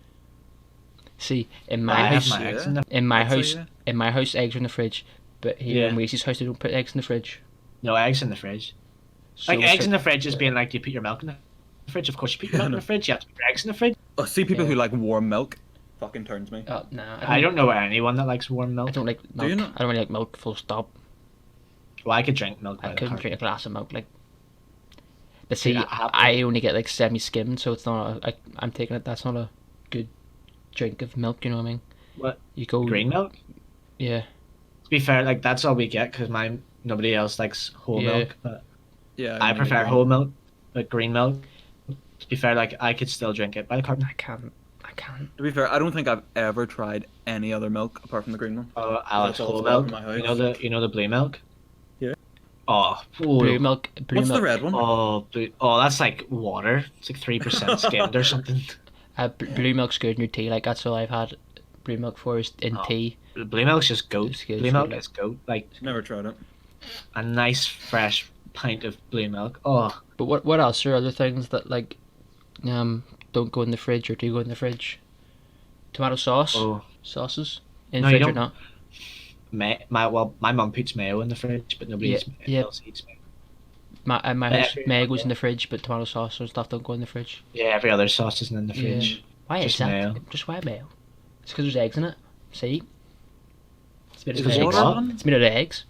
See, in I my have house, my eggs in the in my I'd say, house, yeah. in my house, eggs are in the fridge. But here in Yeah. Macy's house, they don't put eggs in the fridge. no eggs in the fridge. So Like it's eggs in the fridge is being like, do you put your milk in the fridge? Of course you put your milk in the fridge. You have to put your eggs in the fridge. I see people Yeah. who like warm milk. Fucking turns me. Oh, nah, I don't know anyone that likes warm milk. I don't like milk. you not? I don't really like milk. Full stop. Well, I could drink milk by I the couldn't carton. drink a glass of milk. Like, but see, Yeah, I- I only get like semi-skimmed, so it's not. I'm taking it. That's not a good drink of milk. You know what I mean? What? You go Green milk? Yeah. To be fair, like that's all we get because nobody else likes whole Yeah. milk. But Yeah, I mean, prefer agree. whole milk, but green milk. To be fair, like I could still drink it by the carton. I can't. To be fair, I don't think I've ever tried any other milk apart from the green one. Oh, I like That's all whole it's got milk. in my You house. know the blue milk. Yeah. Oh, Blue milk. Blue What's milk. the red one? Oh, that's like water. It's like 3% skimmed or something. Blue milk's good in your tea. Like that's all I've had. Blue milk for is in Oh. tea. The blue milk's just goat. It's good, Blue it's milk good. is goat. Like Never tried it. a nice fresh pint of blue milk. Oh, But what else are other things that like don't go in the fridge or do go in the fridge? Tomato sauce, oh. sauces in No, you fridge or don't. not? My mum puts mayo in the fridge, but nobody Yeah. else eats mayo. My Yeah, house, every- mayo goes in the fridge, but tomato sauce and stuff don't go in the fridge. Yeah, every other sauce isn't in the Yeah. fridge. Why Just is that? mayo. Just why mayo? It's because there's eggs in it. See? It's made Is out of it eggs. what? It's made out of eggs.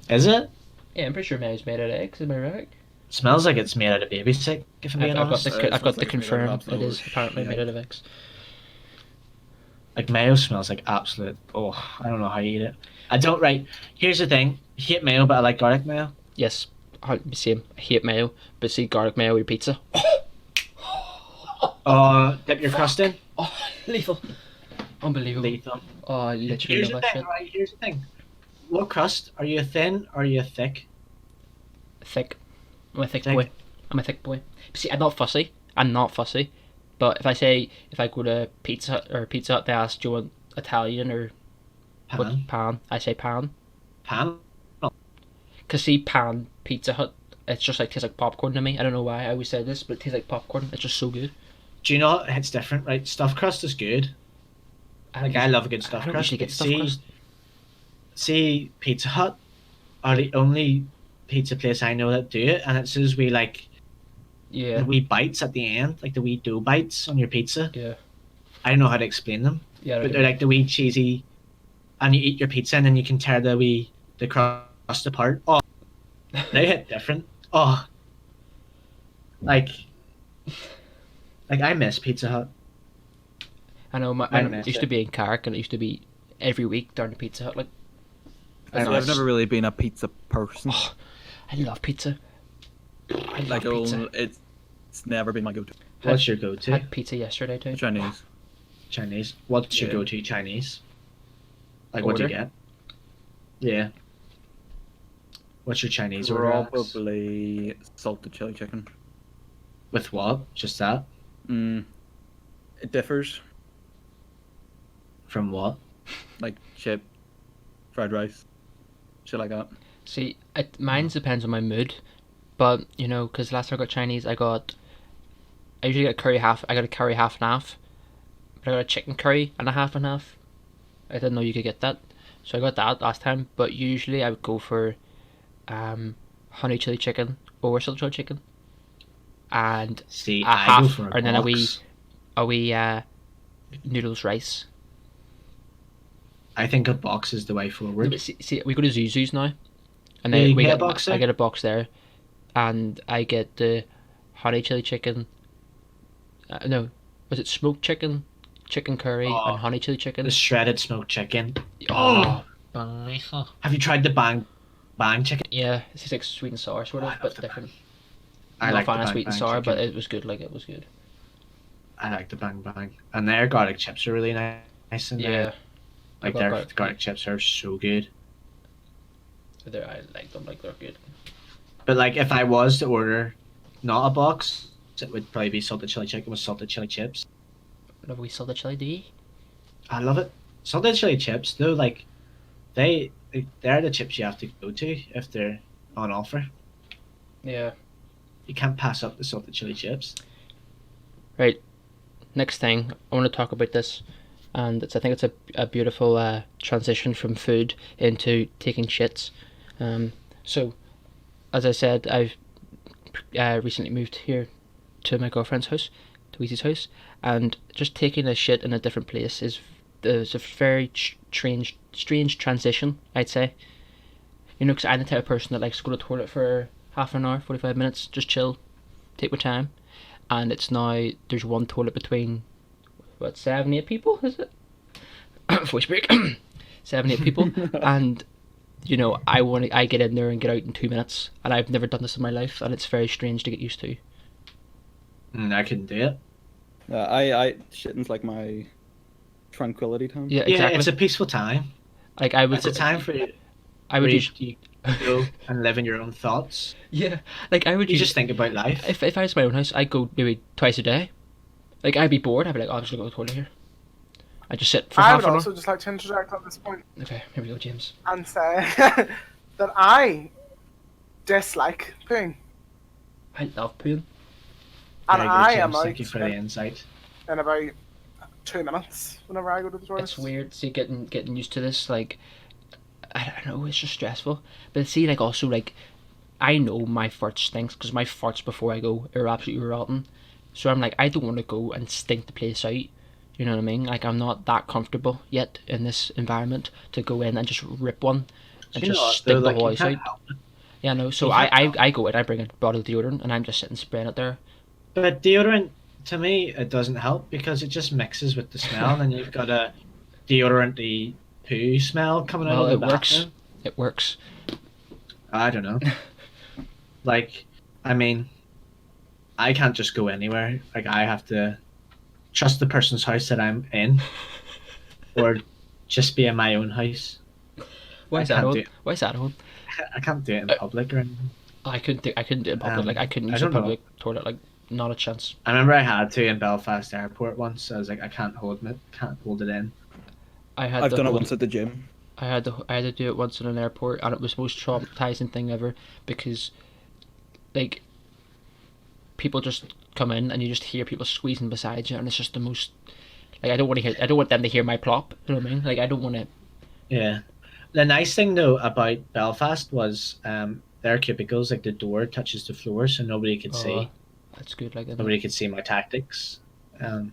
Is it? Yeah, I'm pretty sure mayo's made out of eggs. Am I right? Smells like it's made out of baby sick. If I'm being I've got honest, the It I've smells got the like it's made out of confirm. It absolute is apparently shit. made out of eggs. like mayo smells like absolute. Oh, I don't know how you eat it. I don't. Right. Here's the thing. I hate mayo, but I like garlic mayo. Yes, same. I hate mayo, but see garlic mayo with pizza. Dip your crust in. Oh, lethal. Unbelievable. Lethal. Oh, I literally Here's the love that thing. shit. Right. Here's the thing. What crust? Are you thin or are you thick? Thick. I'm a thick Thick. boy. I'm a thick boy. But see, I'm not fussy. I'm not fussy. But if I go to Pizza Hut, they ask, do you want Italian or what Pan. pan? I say pan. Pan. Cause see, pan Pizza Hut, it's just like tastes like popcorn to me. I don't know why I always say this, but it tastes like popcorn. It's just so good. Do you know it's different, right? Stuffed crust is good. Like I love a good I stuffed don't crust. usually get but stuffed crust. See, Pizza Hut are the only pizza place I know that do it, and it says we like Yeah. the wee bites at the end, like the wee dough bites on your pizza. Yeah. I don't know how to explain them, Yeah. but they're like the wee cheesy, and you eat your pizza and then you can tear the crust apart. Oh, they hit different. Oh, like I miss Pizza Hut. I know. I I miss used it. to be in Carrick, and it used to be every week down to Pizza Hut. Like, I See, know, I've never really been a pizza person. I love pizza. I love Like, pizza. it's never been my go-to. What's your go-to? Had pizza yesterday too. Chinese. Chinese. What's your Yeah. go-to Chinese? Like what do you Order? get? Yeah. What's your Chinese order? Alex? Probably salted chili chicken. With what? Just that? It differs. From what? Like chip, fried rice, shit like that. See, mine depends on my mood, but you know, because last time I got Chinese, I usually get a curry half. I got a curry half and half, but I got a chicken curry and a half and half. I didn't know you could get that, so I got that last time. But usually I would go for, honey chili chicken or salted chili chicken, and See, a I go half, for a and then a box. wee noodles rice. I think a box is the way No, forward. but see, we go to Zuzu's now. And Yeah, then you we get get a box I there? get a box there, and I get the honey chili chicken. No, was it smoked chicken, chicken curry, and Oh, honey chili chicken? the shredded smoked chicken. Oh, Have you tried the bang chicken? yeah, it's just like sweet and sour sort Oh, of, I love but the different. I I'm not a like the fan of bang sweet and bang sour, but chicken. it was good. Like it was good. I like the bang bang, and their garlic chips are really nice in there. Yeah, Like got their garlic- garlic chips are so good. I like them. Like they're good. But like, if I was to order not a box, it would probably be salted chili chicken with salted chili chips. Have we saw the chili D? I love it. Salted chili chips, though, like they're the chips you have to go to if they're on offer. Yeah. You can't pass up the salted chili chips. Right. Next thing, I want to talk about this, and I think it's a beautiful transition from food into taking shits. So, as I said, I've recently moved here to my girlfriend's house, to Weezy's house, and just taking a shit in a different place is a very strange transition, I'd say. You know, because I'm the type of person that likes to go to the toilet for half an hour, 45 minutes, just chill, take my time. And it's now, there's one toilet between, what, 7, 8 people, is it? Voice break. 7, 8 people. And, you know, I get in there and get out in 2 minutes. And I've never done this in my life, and it's very strange to get used to. I couldn't do it. I shitting's like my tranquility time. Yeah, Yeah, exactly. it's a peaceful time. Like, I would It's a time for you. I would where use, you go and live in your own thoughts. yeah, like, I would You use, just think about life. if I was my own house, I'd go maybe twice a day. Like, I'd be bored, I'd be like, oh, I'm just gonna go to the toilet here. I'd just sit for I half would an hour. also just like to interject at this point Okay, here we go, James. and say that I dislike pooing. I love pooing. And Very good, I James. am out Thank you for the insight. in about 2 minutes whenever I go to the toilet. It's weird, see, getting used to this, like, I don't know, it's just stressful. But see, like, also, like, I know my fart stinks, because my farts before I go are absolutely rotten. So I'm like, I don't want to go and stink the place out. You know what I mean? Like, I'm not that comfortable yet in this environment to go in and just rip one and Do you know just what, stink though? the Like, whole you house out. can't help it. Yeah, no, so You I, can't help I go in, I bring a bottle of deodorant, and I'm just sitting spraying it there. But deodorant, to me, it doesn't help because it just mixes with the smell, and then you've got a deodorant-y poo smell coming out Well, of the it works. bathroom. It works. I don't know. Like, I mean, I can't just go anywhere. Like, I have to trust the person's house that I'm in, or just be in my own house. Why is I that can't on? do it. Why is that on? I can't do it in public or anything. I couldn't do it in public. Like, I couldn't I use a don't know. public toilet. Like, not a chance. I remember I had to in Belfast Airport once. I was like, I can't hold it in. I've I've done it once at the gym. I had to do it once in an airport, and it was the most traumatizing thing ever because, like, people just come in and you just hear people squeezing beside you, and it's just the most. Like, I don't want them to hear my plop. You know what I mean? Like, I don't want to. Yeah. The nice thing though about Belfast was their cubicles, like the door touches the floor, so nobody could see. That's good. Like, Nobody could see my tactics. I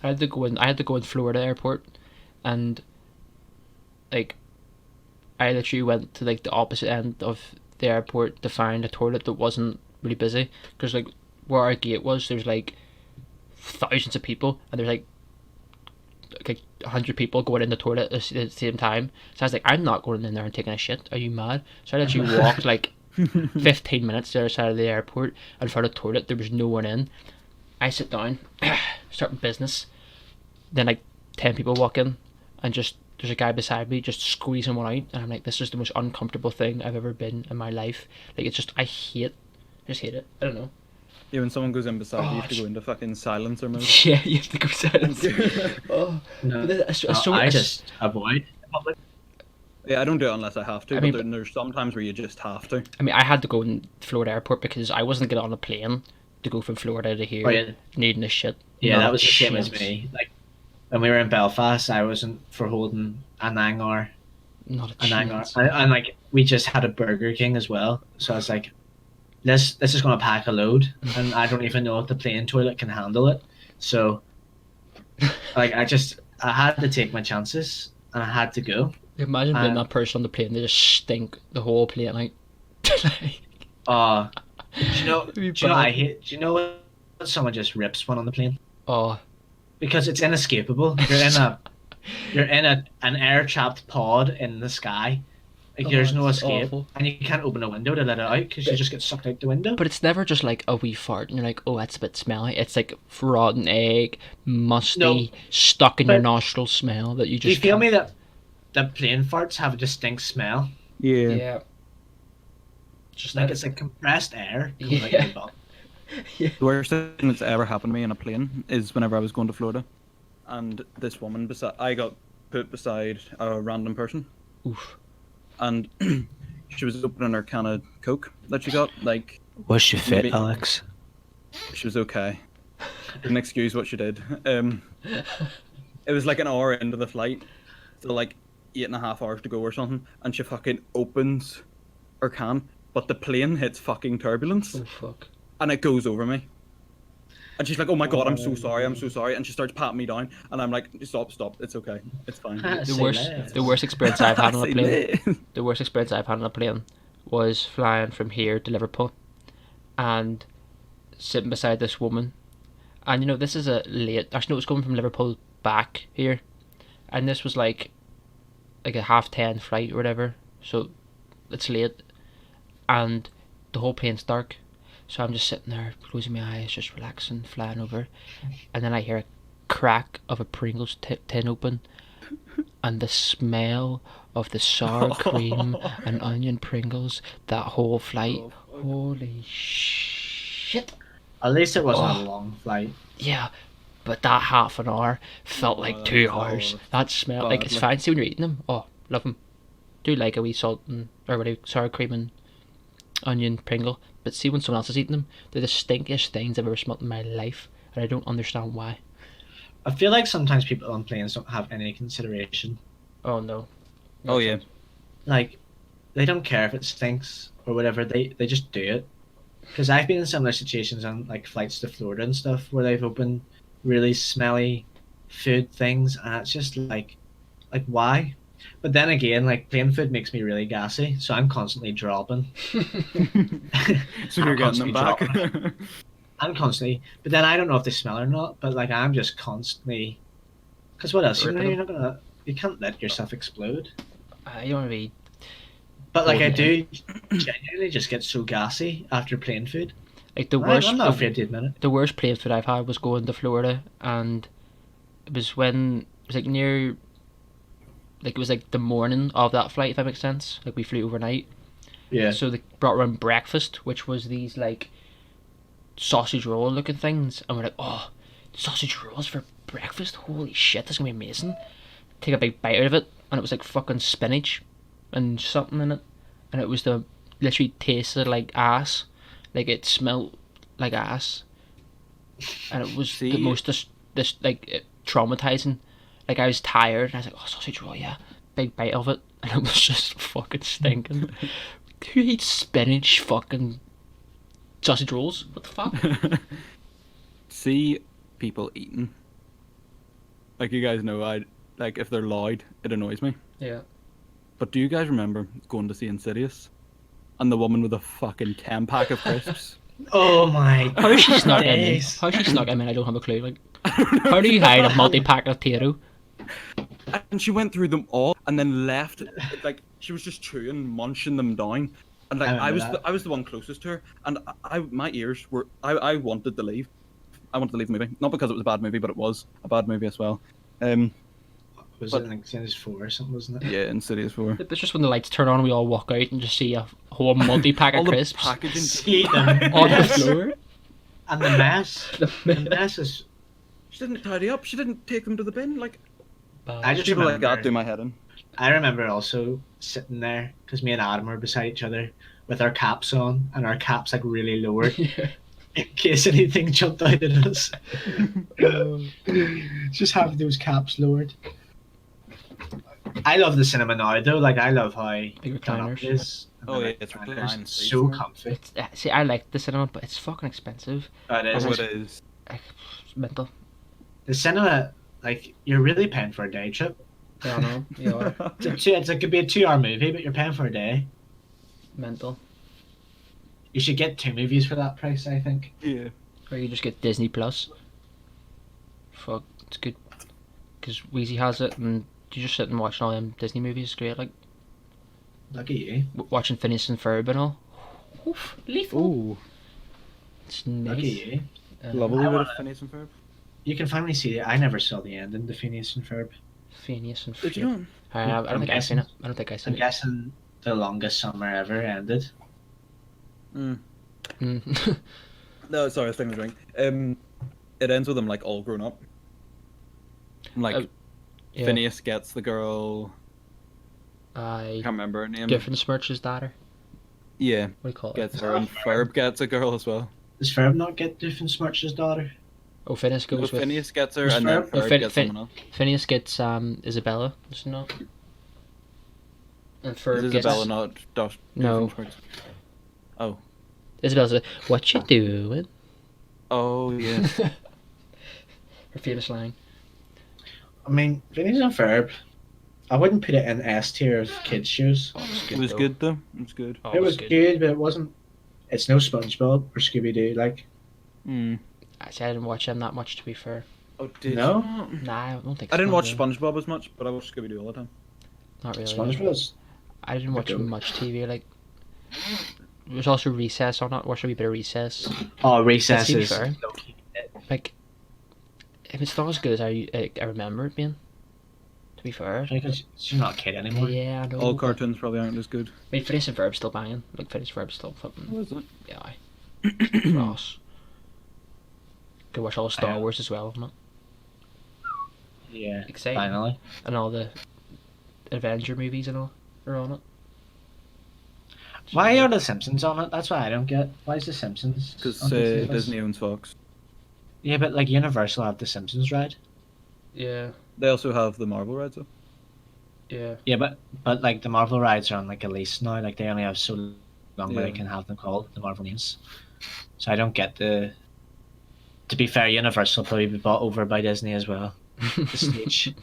had to go in Florida airport, and like, I literally went to like the opposite end of the airport to find a toilet that wasn't really busy, because like where our gate was, there's like thousands of people, and there's like 100 people going in the toilet at the same time. So I was like, I'm not going in there and taking a shit. Are you mad? So I literally walked like 15 minutes to the other side of the airport and found a toilet. There was no one in. I sit down, start business. Then like 10 people walk in, and just there's a guy beside me just squeezing one out, and I'm like, this is the most uncomfortable thing I've ever been in my life. Like, it's just, I just hate it. I don't know. Yeah, when someone goes in beside you, you have to Oh, go into fucking silencer mode. Yeah, you have to go silence. Oh, No, but I just avoid public. Yeah, I don't do it unless I have to, I but mean, then there's sometimes where you just have to. I mean, I had to go in Florida airport because I wasn't getting on a plane to go from Florida to here Oh, yeah. needing a shit. Yeah, Not that was the a same as chance. me. Like when we were in Belfast, I wasn't for holding an hour, Not a chance. and like we just had a Burger King as well. So I was like, this is gonna pack a load, and I don't even know if the plane toilet can handle it. So, like, I had to take my chances, and I had to go. Imagine being And- that person on the plane. They just stink the whole plane. Like, Do you know? It'd be Do you know? I bad. hate. Do you know when someone just rips one on the plane? oh, Because it's inescapable. You're in an air trapped pod in the sky. Like there's no it's escape, awful. and you can't open a window to let it out because you just get sucked out the window. but it's never just like a wee fart, and you're like, oh, that's a bit smelly. It's like rotten egg, musty, No, stuck in your but- nostril smell that you Do you just. feel can't- me that the plane farts have a distinct smell? Yeah. Yeah. Just Like it's like compressed air coming out Yeah. your butt. The worst thing that's ever happened to me in a plane is whenever I was going to Florida, and this woman I got put beside a random person, Oof. and she was opening her can of Coke that she got. Like, Was she fit, Alex? she was okay. Didn't excuse what she did. It was like an hour into the flight, so like 8.5 hours to go or something, and she fucking opens her can, but the plane hits fucking turbulence, Oh fuck. and it goes over me. And she's like, "Oh my god, I'm so sorry, I'm so sorry," and she starts patting me down, and I'm like, "Stop, it's okay, it's fine." The worst experience I've had on a plane. The worst experience I've had on a plane was flying from here to Liverpool, and sitting beside this woman, and you know this is a late. Actually, no, it was coming from Liverpool back here, and this was like a 10:30 flight or whatever. So it's late, and the whole plane's dark. So I'm just sitting there, closing my eyes, just relaxing, flying over, and then I hear a crack of a Pringles tin open, and the smell of the sour cream and onion Pringles that whole flight. Holy shit! At least it wasn't a Oh. long flight. Yeah, but that half an hour felt like 2 hours. That smell, like it's badly. fine. See when you're eating them, oh, love them. Do like a wee salt and or whatever, sour cream and onion Pringle. But see when someone else is eating them, they're the stinkiest things I've ever smelled in my life, and I don't understand why. I feel like sometimes people on planes don't have any consideration. Oh no. Oh yeah. Like, they don't care if it stinks or whatever. They just do it. Because I've been in similar situations on like flights to Florida and stuff where they've opened really smelly food things, and it's just like why? But then again, like plane food makes me really gassy, so I'm constantly dropping. So you're getting them back. I'm constantly, but then I don't know if they smell or not. But like I'm just constantly, because what else? Ripping You're not gonna, you can't let yourself explode. You don't want to be. But like I Holding do, genuinely just get so gassy after plane food. Like the worst. I'm not afraid to admit it. The worst plane food I've had was going to Florida, and it was when it was like near. Like it was like the morning of that flight, if that makes sense. Like we flew overnight. Yeah. So they brought around breakfast, which was these like sausage roll looking things, and we're like, oh, sausage rolls for breakfast? Holy shit, that's gonna be amazing. Take a big bite out of it, and it was like fucking spinach and something in it, and it was literally tasted like ass, like it smelled like ass, and it was the See? most traumatizing. Like I was tired, and I was like, oh, sausage roll, yeah, big bite of it, and it was just fucking stinking. Who eats spinach fucking sausage rolls? What the fuck? See people eating. Like you guys know, like if they're loud, it annoys me. Yeah. But do you guys remember going to see Insidious, and the woman with a fucking 10-pack of crisps? Oh my How she snuck him in? days. How she snuck him in? I don't have a clue. Like, how do you hide a multi-pack of potato? And she went through them all and then left. Like she was just chewing, munching them down. And like I I remember was the one closest to her, and my ears were. I wanted to leave. I wanted to leave the movie, not because it was a bad movie, but it was a bad movie as well. Was But- it like Insidious 4 or something, wasn't it? Yeah, Insidious 4. It's just when the lights turn on, we all walk out and just see a whole multi-pack All of the crisps packaging. See them. on the floor. And the mess. The mess is. She didn't tidy up. She didn't take them to the bin. Like I just people like remember. that do my head in. I remember also sitting there because me and Adam were beside each other with our caps on, and our caps like really lowered Yeah. in case anything jumped out at us. Just have those caps lowered. I love the cinema now though. Like I love how Big done up recliners. it is. And Oh, the yeah, it's recliners, reclined it's seats so now. comfy. It's, see, I like the cinema, but it's fucking expensive. It is. Oh, it is. It's mental. The cinema, like you're really paying for a day trip. Yeah, I know. You are It could be a 2 hour movie, but you're paying for a day. mental. You should get 2 movies for that price, I think. Yeah. Or you just get Disney Plus. Fuck, it's good. Because Wheezy has it, and you just sit and watch all them Disney movies. It's great. Like Look at you. watching Phineas and Ferb and all. Oof, lethal. Ooh, It's Look at nice. you. love a I little bit wanna- of Phineas and Ferb. You can finally see it. I never saw the ending to Phineas and Ferb. Phineas and Did you Ferb. know? I don't I'm think I've seen guessing. it. I don't think I've I'm seen it. guessing the longest summer ever ended. Mm. Mm. No, sorry, I was thinking of a drink. It ends with them like all grown up. Like Yeah. Phineas gets the girl. I Can't remember her name. different Smirch's daughter. Yeah, What do you call it? gets her, and Ferb gets a girl as well. Does Ferb not get Doofenshmirtz's daughter? Oh, Phineas No, goes with Phineas gets her, Was and then Ferb- Ferb Fin- gets Fin- someone else. Phineas gets Isabella. Isn't it? And Ferb Is gets Isabella not Dosh? No. Oh. Isabella's like, "What you doing?" Oh yeah. Her famous line. I mean, Phineas and Ferb, I wouldn't put it in S tier of kids shows. Oh, It was though. good though. It was good. Oh, It was good, but it wasn't. It's no SpongeBob or Scooby Doo. Like, Mm. Actually, I didn't watch them that much, to be fair. Oh, did No? you not? Nah, I don't think. I didn't so, watch no. SpongeBob as much, but I watched Scooby Doo all the time. Not really. SpongeBob's. I didn't watch Okay. much TV. Like, there was also Recess on it. Watched a wee bit of Recess. Oh, Recess To be is. fair. Like, if it's not as good as I remember it being. To be fair. Because she's not a kid anymore. Yeah, I know. All but- cartoons probably aren't as good. I mean, Phineas and Ferb still banging. Like, Phineas and Ferb still fucking. Was it? Yeah, aye. Ross. Could watch all the Star Yeah. Wars as well, isn't it? Yeah. Exciting. Finally. And all the Avenger movies and all are on it. Why are the Simpsons on it? That's what I don't get. Why is the Simpsons? Because on Disney Plus? Disney owns Fox. Yeah, but like Universal have the Simpsons ride. Yeah, They also have the Marvel rides though. yeah. Yeah, but like the Marvel rides are on like a lease now. Like they only have so long where they Yeah. can have them called the Marvel names. So I don't get the. To be fair, Universal will probably be bought over by Disney as well. The stage,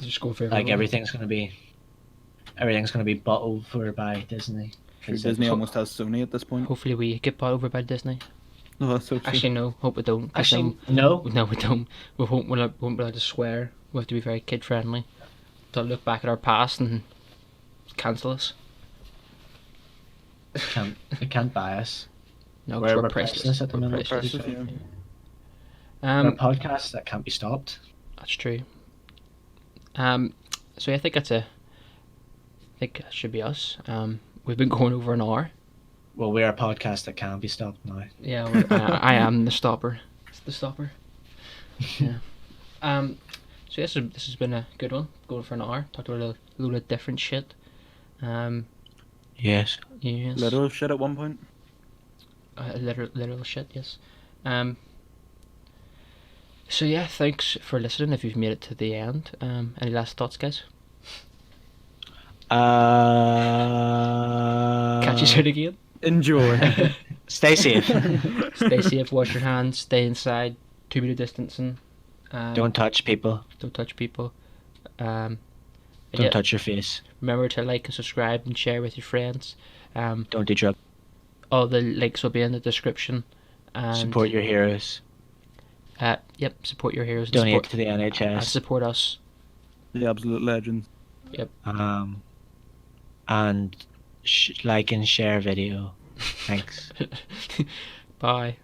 Just go for like everyone. everything's gonna be bought over by Disney. Sure, 'Cause Disney it's- almost has Sony at this point. Hopefully we get bought over by Disney. No, that's so true. Actually, no. Hope we don't. 'Cause Actually, then- no. no, we don't. We won't be allowed to swear. We have to be very kid friendly. Don't look back at our past and cancel us. They can't buy us. No, We're 'cause we're priceless priceless at the We're minute. priceless. Yeah. We're a Um, podcast that can't be stopped. that's true. So yeah, I think that's I think that should be us. We've been going over an hour. Well, we're a podcast that can't be stopped now. Yeah, I am the stopper. It's the stopper. Yeah. So yes, this has been a good one. Going for an hour. Talked about a load of different shit. Yes. Yes. Literal shit at one point. Literal shit. Yes. So yeah, thanks for listening. If you've made it to the end, any last thoughts, guys? Catch you soon again. Enjoy. Stay safe. Stay safe. Wash your hands. Stay inside. 2 meter distancing. Don't touch people. Don't touch people. And Don't yeah, touch your face. remember to like and subscribe and share with your friends. Don't do drugs. All the links will be in the description. And, Support your heroes. Yep, support your heroes. And Donate support, to the NHS. support us. The absolute legends. And like and share video. Thanks. Bye.